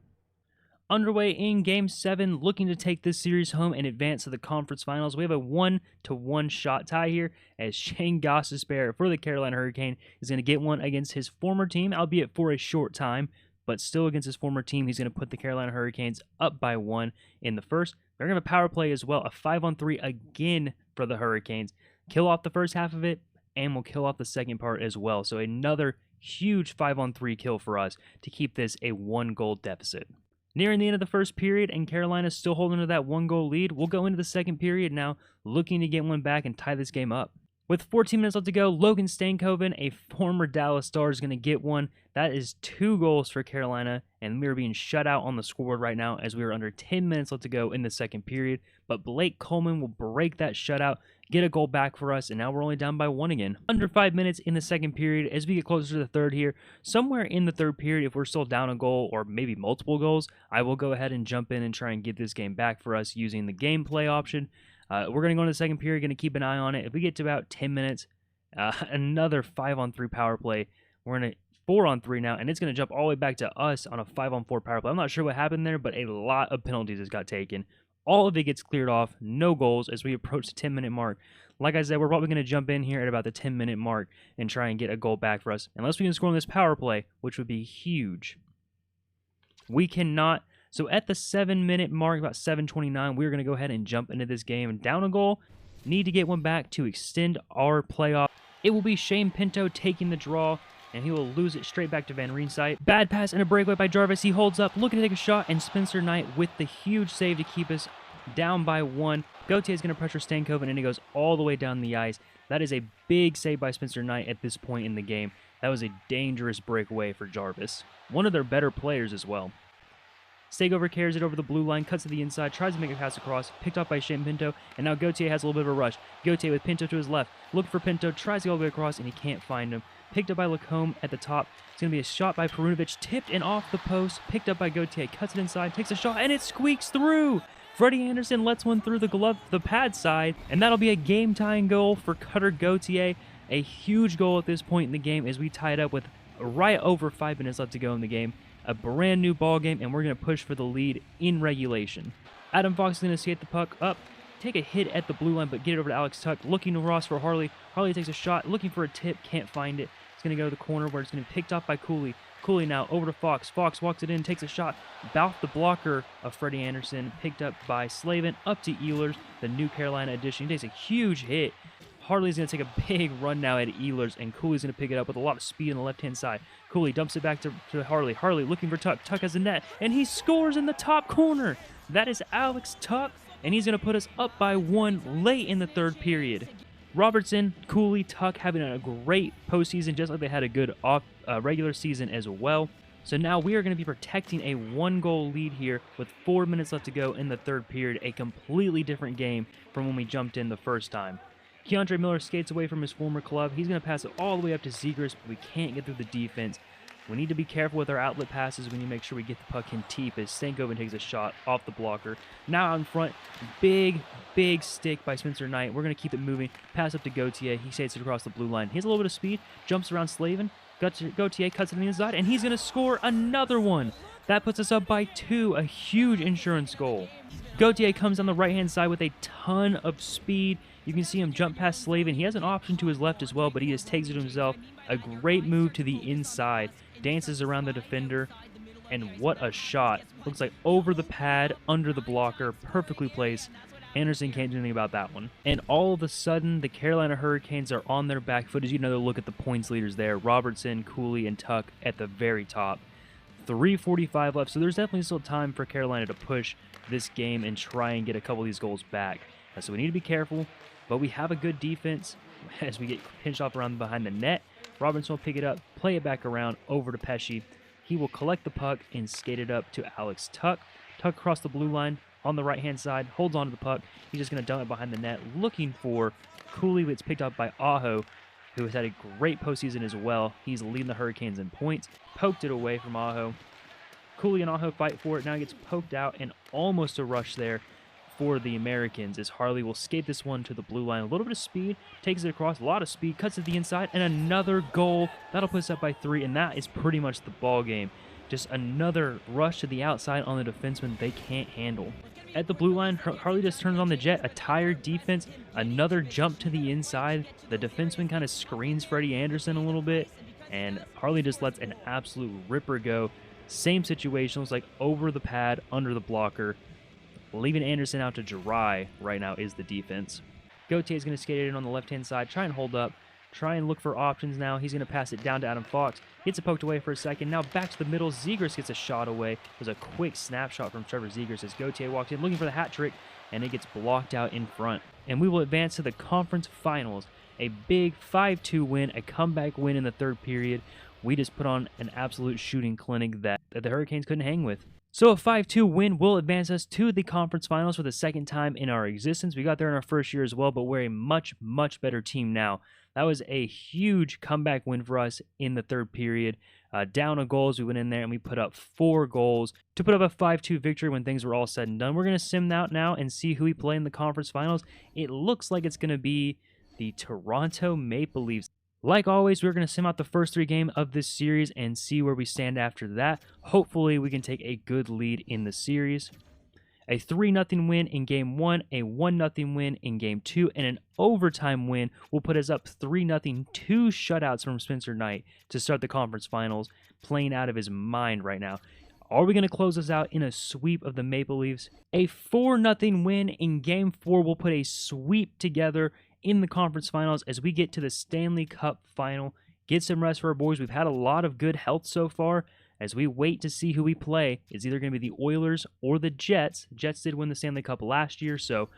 Underway in Game 7, looking to take this series home and advance to the conference finals. We have a 1-1 shot tie here as Shane Gostisbehere for the Carolina Hurricane is going to get one against his former team, albeit for a short time, but still against his former team. He's going to put the Carolina Hurricanes up by 1 in the first. They're going to have a power play as well, a 5-on-3 again for the Hurricanes. Kill off the first half of it, and we'll kill off the second part as well. So another huge 5-on-3 kill for us to keep this a 1-goal deficit. Nearing the end of the first period, and Carolina's still holding to that 1-goal lead. We'll go into the second period now, looking to get one back and tie this game up. With 14 minutes left to go, Logan Stankoven, a former Dallas Star, is going to get one. That is 2 goals for Carolina, and we are being shut out on the scoreboard right now as we are under 10 minutes left to go in the second period. But Blake Coleman will break that shutout, get a goal back for us, and now we're only down by 1 again. Under 5 minutes in the second period as we get closer to the third here. Somewhere in the third period, if we're still down a goal or maybe multiple goals, I will go ahead and jump in and try and get this game back for us using the gameplay option. We're going to go into the second period, going to keep an eye on it. If we get to about 10 minutes, another 5-on-3 power play. We're in a 4-on-3 now, and it's going to jump all the way back to us on a 5-on-4 power play. I'm not sure what happened there, but a lot of penalties has got taken. All of it gets cleared off, no goals as we approach the 10-minute mark. Like I said, we're probably going to jump in here at about the 10-minute mark and try and get a goal back for us. Unless we can score on this power play, which would be huge. We cannot. So at the 7-minute mark, about 7:29, we're going to go ahead and jump into this game. And down a goal, need to get one back to extend our playoff. It will be Shane Pinto taking the draw, and he will lose it straight back to Van Riemsdyk. Bad pass and a breakaway by Jarvis. He holds up, looking to take a shot, and Spencer Knight with the huge save to keep us down by 1. Gauthier is going to pressure Stankoven, and he goes all the way down the ice. That is a big save by Spencer Knight at this point in the game. That was a dangerous breakaway for Jarvis. One of their better players as well. Stagover carries it over the blue line, cuts to the inside, tries to make a pass across, picked up by Shane Pinto, and now Gauthier has a little bit of a rush. Gauthier with Pinto to his left, looking for Pinto, tries to go all the way across, and he can't find him. Picked up by Lacombe at the top. It's going to be a shot by Perunovic, tipped and off the post, picked up by Gauthier, cuts it inside, takes a shot, and it squeaks through! Freddie Anderson lets one through the pad side, and that'll be a game-tying goal for Cutter Gauthier. A huge goal at this point in the game as we tie it up with right over 5 minutes left to go in the game. A brand new ball game, and we're going to push for the lead in regulation. Adam Fox is going to skate the puck up, take a hit at the blue line, but get it over to Alex Tuch, looking to Ross for Harley. Harley takes a shot, looking for a tip, can't find it. It's going to go to the corner where it's going to be picked up by Cooley. Cooley now over to Fox. Fox walks it in, takes a shot, off the blocker of Freddie Anderson, picked up by Slavin, up to Ehlers, the new Carolina addition. He takes a huge hit. Harley's going to take a big run now at Ehlers, and Cooley's going to pick it up with a lot of speed on the left-hand side. Cooley dumps it back to Harley. Harley looking for Tuch. Tuch has a net, and he scores in the top corner. That is Alex Tuch, and he's going to put us up by 1 late in the third period. Robertson, Cooley, Tuch having a great postseason, just like they had a good regular season as well. So now we are going to be protecting a 1-goal lead here with 4 minutes left to go in the third period, a completely different game from when we jumped in the first time. Keandre Miller skates away from his former club. He's going to pass it all the way up to Zegras, but we can't get through the defense. We need to be careful with our outlet passes. We need to make sure we get the puck in deep as Stankoven takes a shot off the blocker. Now out in front, big stick by Spencer Knight. We're going to keep it moving. Pass up to Gauthier. He skates it across the blue line. He has a little bit of speed, jumps around Slavin. Gauthier cuts it on the inside, and he's going to score another one. That puts us up by 2, a huge insurance goal. Gauthier comes on the right-hand side with a ton of speed. You can see him jump past Slavin. He has an option to his left as well, but he just takes it himself. A great move to the inside. Dances around the defender. And what a shot. Looks like over the pad, under the blocker, perfectly placed. Anderson can't do anything about that one. And all of a sudden, the Carolina Hurricanes are on their back foot. As you know, look at the points leaders there. Robertson, Cooley, and Tuch at the very top. 3:45 left, so there's definitely still time for Carolina to push this game and try and get a couple of these goals back. So we need to be careful, but we have a good defense as we get pinched off around behind the net. Robertson will pick it up, play it back around over to Pesci. He will collect the puck and skate it up to Alex Tuch. Tuch across the blue line on the right-hand side, holds on to the puck. He's just going to dump it behind the net, looking for Cooley. It's picked up by Aho, who has had a great postseason as well. He's leading the Hurricanes in points. Poked it away from Aho. Cooley and Aho fight for it. Now he gets poked out and almost a rush there for the Americans as Harley will skate this one to the blue line. A little bit of speed, takes it across, a lot of speed, cuts it to the inside, and another goal. That'll put us up by 3, and that is pretty much the ball game. Just another rush to the outside on the defenseman they can't handle. At the blue line, Harley just turns on the jet, a tired defense, another jump to the inside. The defenseman kind of screens Freddie Anderson a little bit, and Harley just lets an absolute ripper go. Same situation, looks like over the pad, under the blocker. Leaving Anderson out to dry right now is the defense. Gauthier is going to skate it in on the left-hand side, try and hold up. try and look for options now. He's going to pass it down to Adam Fox. Gets it poked away for a second. Now back to the middle. Zegras gets a shot away. There's a quick snapshot from Trevor Zegras as Gauthier walks in looking for the hat trick, and it gets blocked out in front. And we will advance to the conference finals. A big 5-2 win, a comeback win in the third period. We just put on an absolute shooting clinic that the Hurricanes couldn't hang with. So a 5-2 win will advance us to the conference finals for the second time in our existence. We got there in our first year as well, but we're a much, much better team now. That was a huge comeback win for us in the third period. Down a goals, we went in there and we put up 4 goals to put up a 5-2 victory when things were all said and done. We're going to sim out now and see who we play in the conference finals. It looks like it's going to be the Toronto Maple Leafs. Like always, we're going to sim out the first 3 games of this series and see where we stand after that. Hopefully, we can take a good lead in the series. A 3-0 win in Game 1, a 1-0 win in Game 2, and an overtime win will put us up 3-0, 2 shutouts from Spencer Knight to start the conference finals, playing out of his mind right now. Are we going to close this out in a sweep of the Maple Leafs? A 4-0 win in Game 4 will put a sweep together in the conference finals as we get to the Stanley Cup final. Get some rest for our boys. We've had a lot of good health so far. As we wait to see who we play, it's either going to be the Oilers or the Jets. Jets did win the Stanley Cup last year, so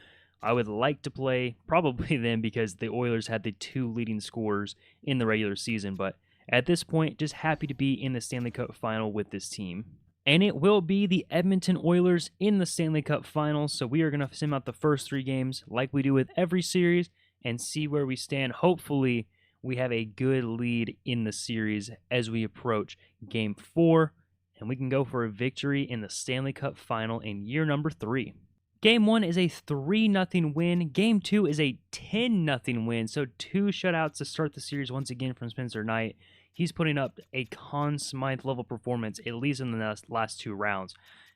I would like to play probably them because the Oilers had the 2 leading scorers in the regular season. But at this point, just happy to be in the Stanley Cup final with this team. And it will be the Edmonton Oilers in the Stanley Cup finals, so we are going to sim out the first 3 games like we do with every series and see where we stand. Hopefully, we have a good lead in the series as we approach Game 4, and we can go for a victory in the Stanley Cup final in year number 3. Game 1 is a 3-0 win. Game 2 is a 10-0 win, so 2 shutouts to start the series once again from Spencer Knight. He's putting up a Conn Smythe level performance, at least in the last 2 rounds.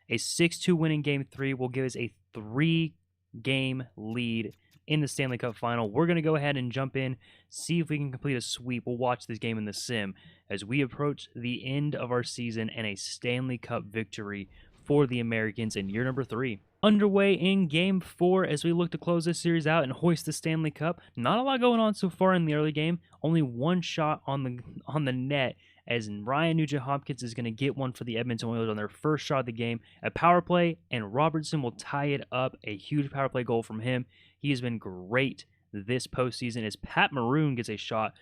A 6-2 win in Game 3 will give us a 3-game lead in the Stanley Cup final. We're going to go ahead and jump in, see if we can complete a sweep. We'll watch this game in the sim as we approach the end of our season and a Stanley Cup victory for the Americans in year number 3. Underway in Game 4 as we look to close this series out and hoist the Stanley Cup. Not a lot going on so far in the early game. Only 1 shot on the net as Ryan Nugent-Hopkins is going to get one for the Edmonton Oilers on their first shot of the game. A power play, and Robertson will tie it up. A huge power play goal from him. He has been great this postseason as Pat Maroon gets a shot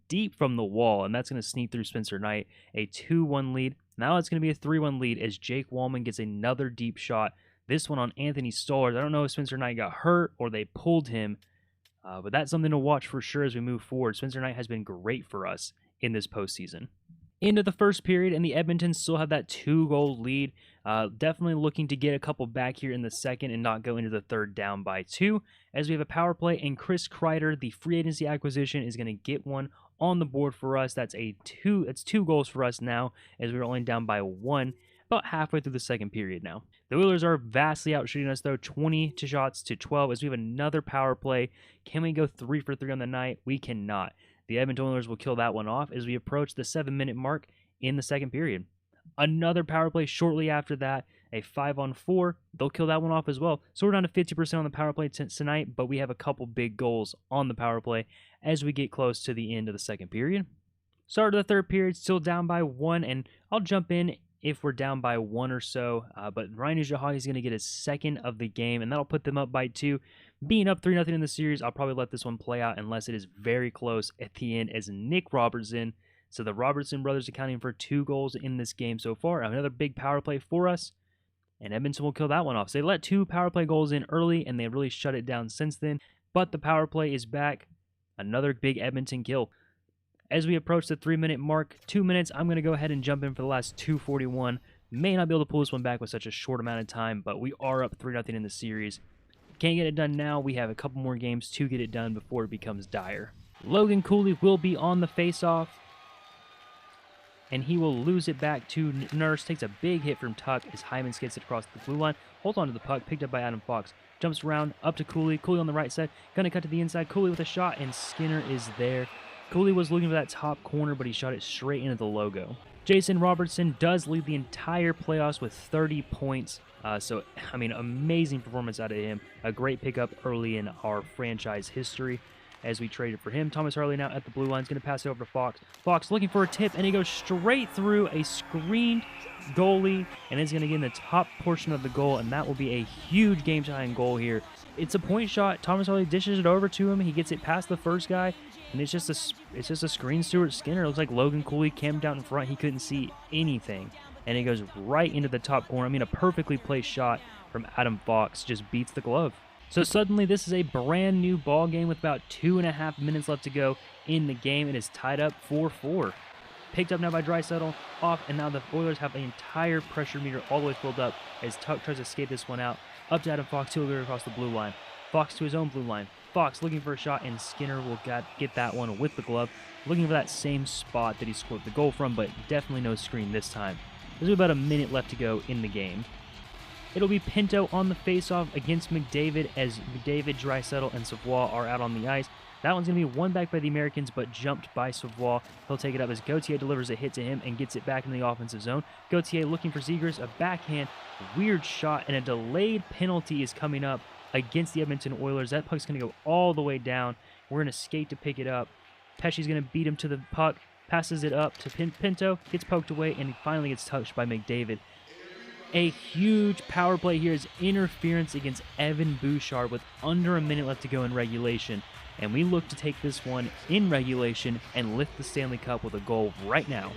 deep from the wall, and that's going to sneak through Spencer Knight. A 2-1 lead. Now it's going to be a 3-1 lead as Jake Wallman gets another deep shot. This one on Anthony Stolarz. I don't know if Spencer Knight got hurt or they pulled him, but that's something to watch for sure as we move forward. Spencer Knight has been great for us in this postseason. Into the first period, and the Edmontons still have that 2-goal lead. Definitely looking to get a couple back here in the second and not go into the third down by 2. As we have a power play, and Chris Kreider, the free agency acquisition, is going to get one on the board for us. That's 2 goals for us now as we're only down by 1. About halfway through the second period now. The Oilers are vastly outshooting us though, 20 shots to 12 as we have another power play. Can we go 3 for 3 on the night? We cannot. The Edmonton Oilers will kill that one off as we approach the 7-minute mark in the second period. Another power play shortly after that, a 5-on-4. They'll kill that one off as well. So we're down to 50% on the power play tonight, but we have a couple big goals on the power play as we get close to the end of the second period. Start of the third period, still down by 1, and I'll jump in if we're down by 1 or so. But Ryan Nugent-Hopkins is going to get his second of the game, and that'll put them up by 2. Being up 3-0 in the series, I'll probably let this one play out unless it is very close at the end as Nick Robertson. So the Robertson brothers accounting for 2 goals in this game so far. Another big power play for us, and Edmonton will kill that one off. So they let 2 power play goals in early, and they really shut it down since then. But the power play is back. Another big Edmonton kill. As we approach the 3-minute mark, 2 minutes, I'm going to go ahead and jump in for the last 2:41. May not be able to pull this one back with such a short amount of time, but we are up 3-0 in the series. Can't get it done now. We have a couple more games to get it done before it becomes dire. Logan Cooley will be on the face-off, and he will lose it back to Nurse. Takes a big hit from Tuch as Hyman gets it across the blue line. Holds on to the puck, picked up by Adam Fox. Jumps around, up to Cooley. Cooley on the right side. Going to cut to the inside. Cooley with a shot, and Skinner is there. Cooley was looking for that top corner, but he shot it straight into the logo. Jason Robertson does lead the entire playoffs with 30 points. Amazing performance out of him. A great pickup early in our franchise history. as we traded for him. Thomas Harley now at the blue line is going to pass it over to Fox. Fox looking for a tip, and he goes straight through a screened goalie, and is going to get in the top portion of the goal, and that will be a huge game-tying goal here. It's a point shot. Thomas Harley dishes it over to him. He gets it past the first guy, and it's just a screen. Stuart Skinner. It looks like Logan Cooley camped out in front. He couldn't see anything, and it goes right into the top corner. I mean, a perfectly placed shot from Adam Fox just beats the glove. So suddenly, this is a brand new ball game with about 2.5 minutes left to go in the game. It is tied up 4-4. Picked up now by Draisaitl, off, and now the Oilers have the entire pressure meter all the way filled up as Tuch tries to skate this one out. Up to Adam Fox, he'll go across the blue line. Fox to his own blue line. Fox looking for a shot, and Skinner will get that one with the glove. Looking for that same spot that he scored the goal from, but definitely no screen this time. There's about a minute left to go in the game. It'll be Pinto on the faceoff against McDavid as McDavid, Draisaitl, and Savoie are out on the ice. That one's going to be won back by the Americans, but jumped by Savoie. He'll take it up as Gauthier delivers a hit to him and gets it back in the offensive zone. Gauthier looking for Zegras, a backhand, weird shot, and a delayed penalty is coming up against the Edmonton Oilers. That puck's going to go all the way down. We're going to skate to pick it up. Pesce's going to beat him to the puck, passes it up to Pinto, gets poked away, and he finally gets touched by McDavid. A huge power play here is interference against Evan Bouchard with under a minute left to go in regulation. And we look to take this one in regulation and lift the Stanley Cup with a goal right now.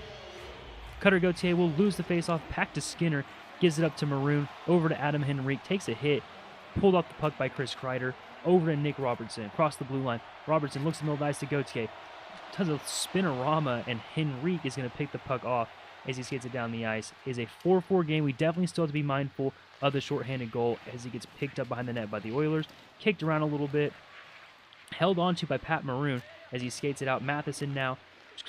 Cutter Gauthier will lose the faceoff, back to Skinner, gives it up to Maroon, over to Adam Henrique, takes a hit, pulled off the puck by Chris Kreider, over to Nick Robertson, across the blue line. Robertson looks in the middle of the ice to Gauthier, does a spinorama, and Henrique is going to pick the puck off as he skates it down the ice. It is a 4-4 game. We definitely still have to be mindful of the shorthanded goal as he gets picked up behind the net by the Oilers, kicked around a little bit, held onto by Pat Maroon as he skates it out. Matheson now,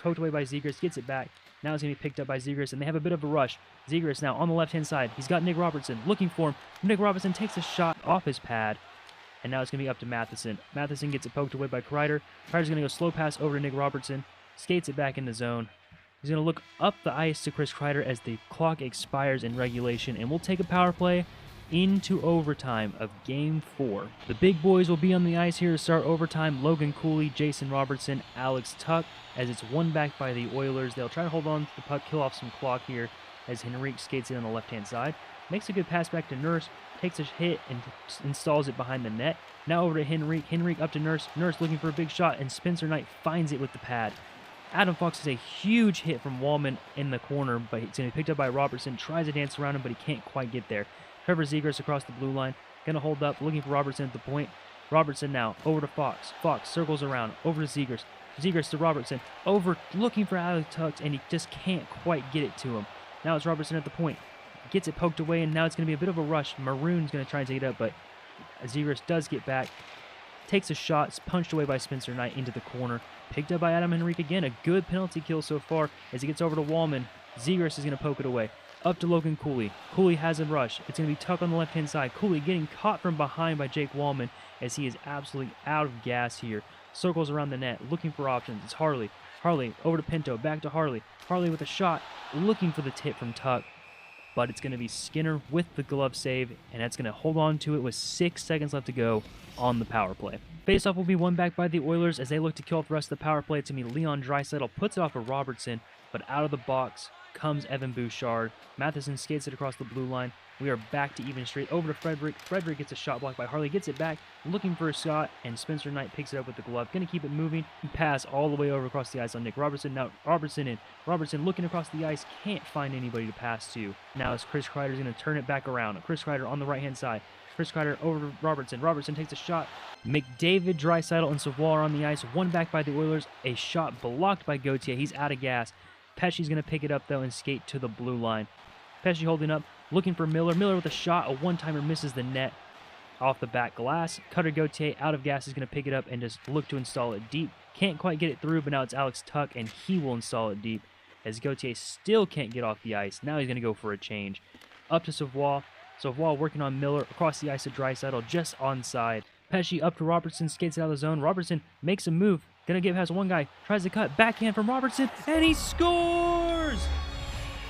poked away by Zegras, gets it back. Now it's going to be picked up by Zegras, and they have a bit of a rush. Zegras now on the left-hand side. He's got Nick Robertson looking for him. Nick Robertson takes a shot off his pad, and now it's going to be up to Matheson. Matheson gets it poked away by Kreider. Kreider's going to go slow pass over to Nick Robertson, skates it back in the zone. He's going to look up the ice to Chris Kreider as the clock expires in regulation, and we'll take a power play into overtime of Game 4. The big boys will be on the ice here to start overtime. Logan Cooley, Jason Robertson, Alex Tuch, as it's won back by the Oilers. They'll try to hold on to the puck, kill off some clock here as Henrique skates in on the left-hand side. Makes a good pass back to Nurse, takes a hit and installs it behind the net. Now over to Henrique. Henrique up to Nurse. Nurse looking for a big shot, and Spencer Knight finds it with the pad. Adam Fox is a huge hit from Wallman in the corner, but it's going to be picked up by Robertson. Tries to dance around him, but he can't quite get there. Trevor Zegras across the blue line. Going to hold up, looking for Robertson at the point. Robertson now over to Fox. Fox circles around, over to Zegras. Zegras to Robertson. Over, looking for Alex Tuch, and he just can't quite get it to him. Now it's Robertson at the point. Gets it poked away, and now it's going to be a bit of a rush. Maroon's going to try and take it up, but Zegras does get back. Takes a shot, it's punched away by Spencer Knight into the corner. Picked up by Adam Henrique again. A good penalty kill so far as he gets over to Wallman. Zegras is going to poke it away. Up to Logan Cooley. Cooley has a rush. It's going to be Tuch on the left-hand side. Cooley getting caught from behind by Jake Wallman as he is absolutely out of gas here. Circles around the net, looking for options. It's Harley. Harley over to Pinto, back to Harley. Harley with a shot, looking for the tip from Tuch. But it's going to be Skinner with the glove save, and that's going to hold on to it with 6 seconds left to go on the power play. Faceoff will be won back by the Oilers as they look to kill off the rest of the power play. It's going to be Leon Draisaitl, puts it off of Robertson, but out of the box comes Evan Bouchard. Matheson skates it across the blue line. We are back to even straight over to Frederick. Frederick gets a shot blocked by Harley, gets it back, looking for a shot, and Spencer Knight picks it up with the glove. Going to keep it moving. Pass all the way over across the ice on Nick Robertson. Now Robertson in. Robertson looking across the ice, can't find anybody to pass to. Now as Chris Kreider's going to turn it back around. Chris Kreider on the right-hand side. Chris Kreider over to Robertson. Robertson takes a shot. McDavid, Draisaitl, and Savoie are on the ice. One back by the Oilers. A shot blocked by Gauthier. He's out of gas. Pesce's going to pick it up, though, and skate to the blue line. Pesce holding up, looking for Miller. Miller with a shot. A one-timer misses the net off the back glass. Cutter Gauthier, out of gas, is going to pick it up and just look to install it deep. Can't quite get it through, but now it's Alex Tuch, and he will install it deep as Gauthier still can't get off the ice. Now he's going to go for a change. Up to Savoie. Savoie working on Miller across the ice to Draisaitl, just onside. Pesce up to Robertson, skates out of the zone. Robertson makes a move. Gonna get past one guy. Tries to cut. Backhand from Robertson, and he scores!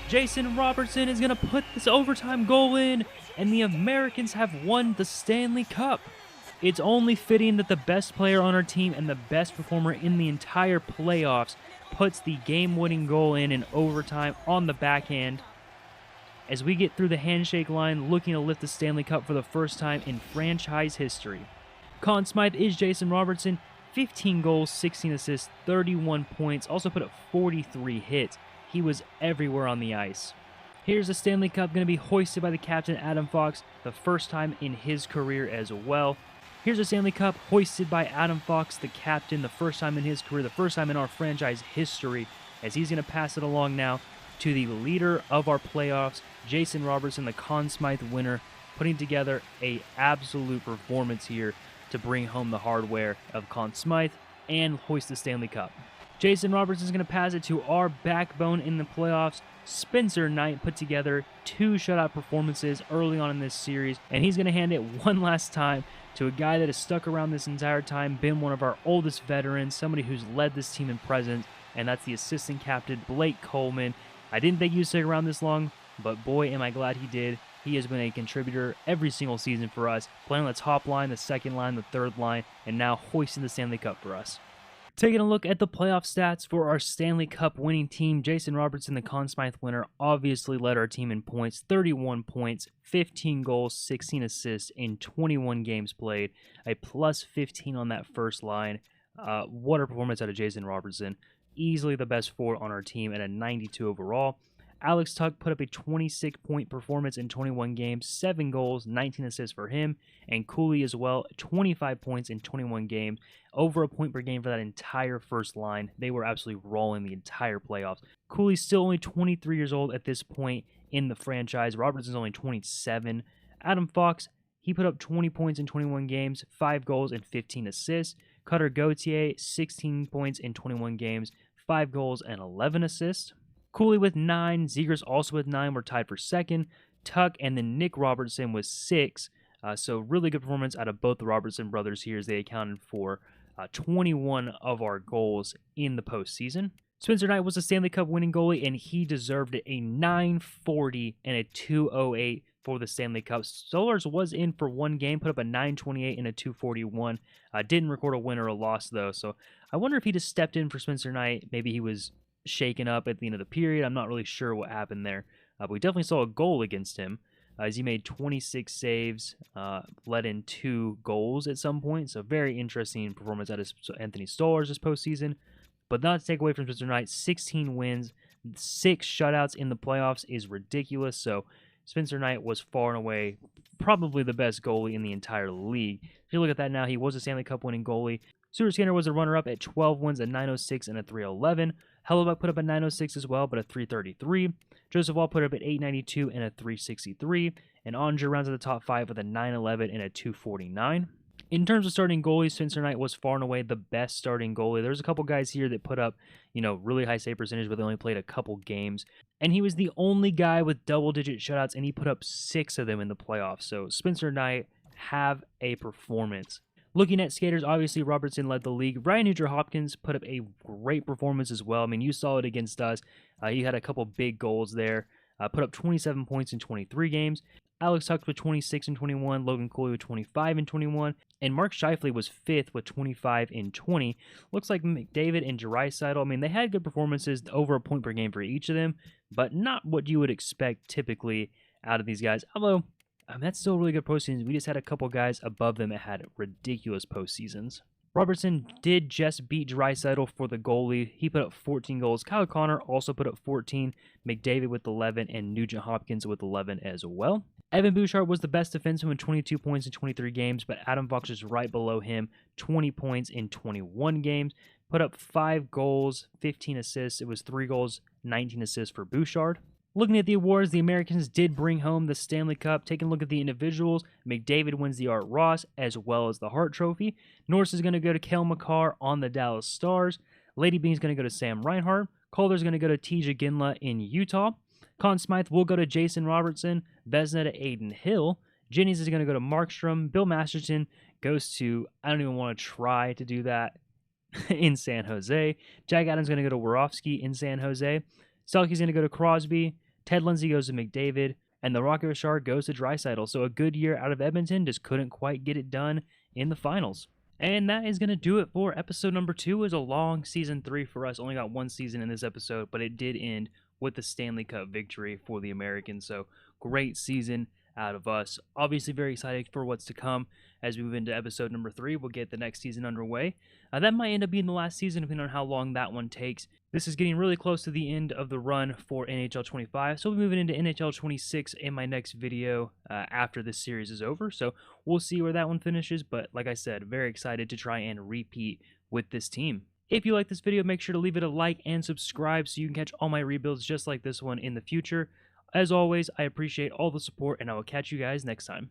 Jason Robertson is gonna put this overtime goal in, and the Americans have won the Stanley Cup. It's only fitting that the best player on our team and the best performer in the entire playoffs puts the game-winning goal in overtime on the backhand as we get through the handshake line looking to lift the Stanley Cup for the first time in franchise history. Conn Smythe is Jason Robertson, 15 goals, 16 assists, 31 points, also put up 43 hits. He was everywhere on the ice. Here's the Stanley Cup going to be hoisted by the captain Adam Fox, the first time in his career as well. Here's the Stanley Cup hoisted by Adam Fox, the captain, the first time in his career, the first time in our franchise history, as he's going to pass it along now to the leader of our playoffs, Jason Robertson, the Conn Smythe winner, putting together an absolute performance here to bring home the hardware of Conn Smythe and hoist the Stanley Cup. Jason Robertson is going to pass it to our backbone in the playoffs. Spencer Knight put together 2 shutout performances early on in this series, and he's going to hand it one last time to a guy that has stuck around this entire time, been one of our oldest veterans, somebody who's led this team in presence, and that's the assistant captain, Blake Coleman. I didn't think he'd stick around this long, but boy, am I glad he did. He has been a contributor every single season for us, playing on the top line, the second line, the third line, and now hoisting the Stanley Cup for us. Taking a look at the playoff stats for our Stanley Cup winning team, Jason Robertson, the Conn Smythe winner, obviously led our team in points, 31 points, 15 goals, 16 assists in 21 games played, a plus 15 on that first line. What a performance out of Jason Robertson. Easily the best forward on our team at a 92 overall. Alex Tuch put up a 26-point performance in 21 games, 7 goals, 19 assists for him, and Cooley as well, 25 points in 21 games, over a point per game for that entire first line. They were absolutely rolling the entire playoffs. Cooley's still only 23 years old at this point in the franchise. Robertson's only 27. Adam Fox, he put up 20 points in 21 games, 5 goals, and 15 assists. Cutter Gauthier, 16 points in 21 games, 5 goals, and 11 assists. Cooley with 9, Zegras also with 9, were tied for second. Tuch and then Nick Robertson with 6. So really good performance out of both the Robertson brothers here as they accounted for 21 of our goals in the postseason. Spencer Knight was a Stanley Cup winning goalie, and he deserved it. A 940 and a 208 for the Stanley Cup. Solars was in for one game, put up a 928 and a 241. Didn't record a win or a loss, though. So I wonder if he just stepped in for Spencer Knight. Maybe he was shaken up at the end of the period. I'm not really sure what happened there. But we definitely saw a goal against him as he made 26 saves, let in 2 goals at some point. So very interesting performance out of Anthony Stolarz this postseason. But not to take away from Spencer Knight, 16 wins, 6 shutouts in the playoffs is ridiculous. So Spencer Knight was far and away probably the best goalie in the entire league. If you look at that now, he was a Stanley Cup winning goalie. Stuart Skinner was a runner-up at 12 wins, a 906 and a 311. Hellebuck put up a 906 as well, but a 333. Joseph Wall put up at 892 and a 363. And Andre rounds at the top 5 with a 911 and a 249. In terms of starting goalies, Spencer Knight was far and away the best starting goalie. There's a couple guys here that put up, really high save percentage, but they only played a couple games. And he was the only guy with double-digit shutouts, and he put up 6 of them in the playoffs. So Spencer Knight, have a performance. Looking at skaters, obviously Robertson led the league. Ryan Nugent-Hopkins put up a great performance as well. I mean, you saw it against us. He had a couple big goals there. Put up 27 points in 23 games. Alex Tuch with 26 and 21, Logan Cooley with 25 and 21, and Mark Scheifele was 5th with 25 and 20. Looks like McDavid and Draisaitl, I mean, they had good performances, over a point per game for each of them, but not what you would expect typically out of these guys. Although, that's still a really good postseason. We just had a couple guys above them that had ridiculous postseasons. Robertson did just beat Draisaitl for the goalie. He put up 14 goals. Kyle Connor also put up 14. McDavid with 11, and Nugent-Hopkins with 11 as well. Evan Bouchard was the best defenseman with 22 points in 23 games, but Adam Fox is right below him, 20 points in 21 games. Put up 5 goals, 15 assists. It was 3 goals, 19 assists for Bouchard. Looking at the awards, the Americans did bring home the Stanley Cup. Taking a look at the individuals, McDavid wins the Art Ross as well as the Hart Trophy. Norris is going to go to Cale Makar on the Dallas Stars. Lady Bean is going to go to Sam Reinhart. Calder's going to go to Tija Ginla in Utah. Conn Smythe will go to Jason Robertson. Vezina to Aiden Hill. Jennings is going to go to Markstrom. Bill Masterton goes to, I don't even want to try to do that, in San Jose. Jack Adams is going to go to Warovsky in San Jose. Selke's going to go to Crosby. Ted Lindsay goes to McDavid. and the Rocket Richard goes to Draisaitl. So a good year out of Edmonton, just couldn't quite get it done in the finals. And that is going to do it for episode number 2. It was a long season 3 for us. Only got one season in this episode, but it did end with the Stanley Cup victory for the Americans. So great season out of us. Obviously very excited for what's to come as we move into episode number 3. We'll get the next season underway. That might end up being the last season depending on how long that one takes. This is getting really close to the end of the run for NHL 25, so we'll be moving into NHL 26 in my next video after this series is over. So we'll see where that one finishes, but like I said, very excited to try and repeat with this team. If you like this video, make sure to leave it a like and subscribe so you can catch all my rebuilds just like this one in the future. As always, I appreciate all the support, and I will catch you guys next time.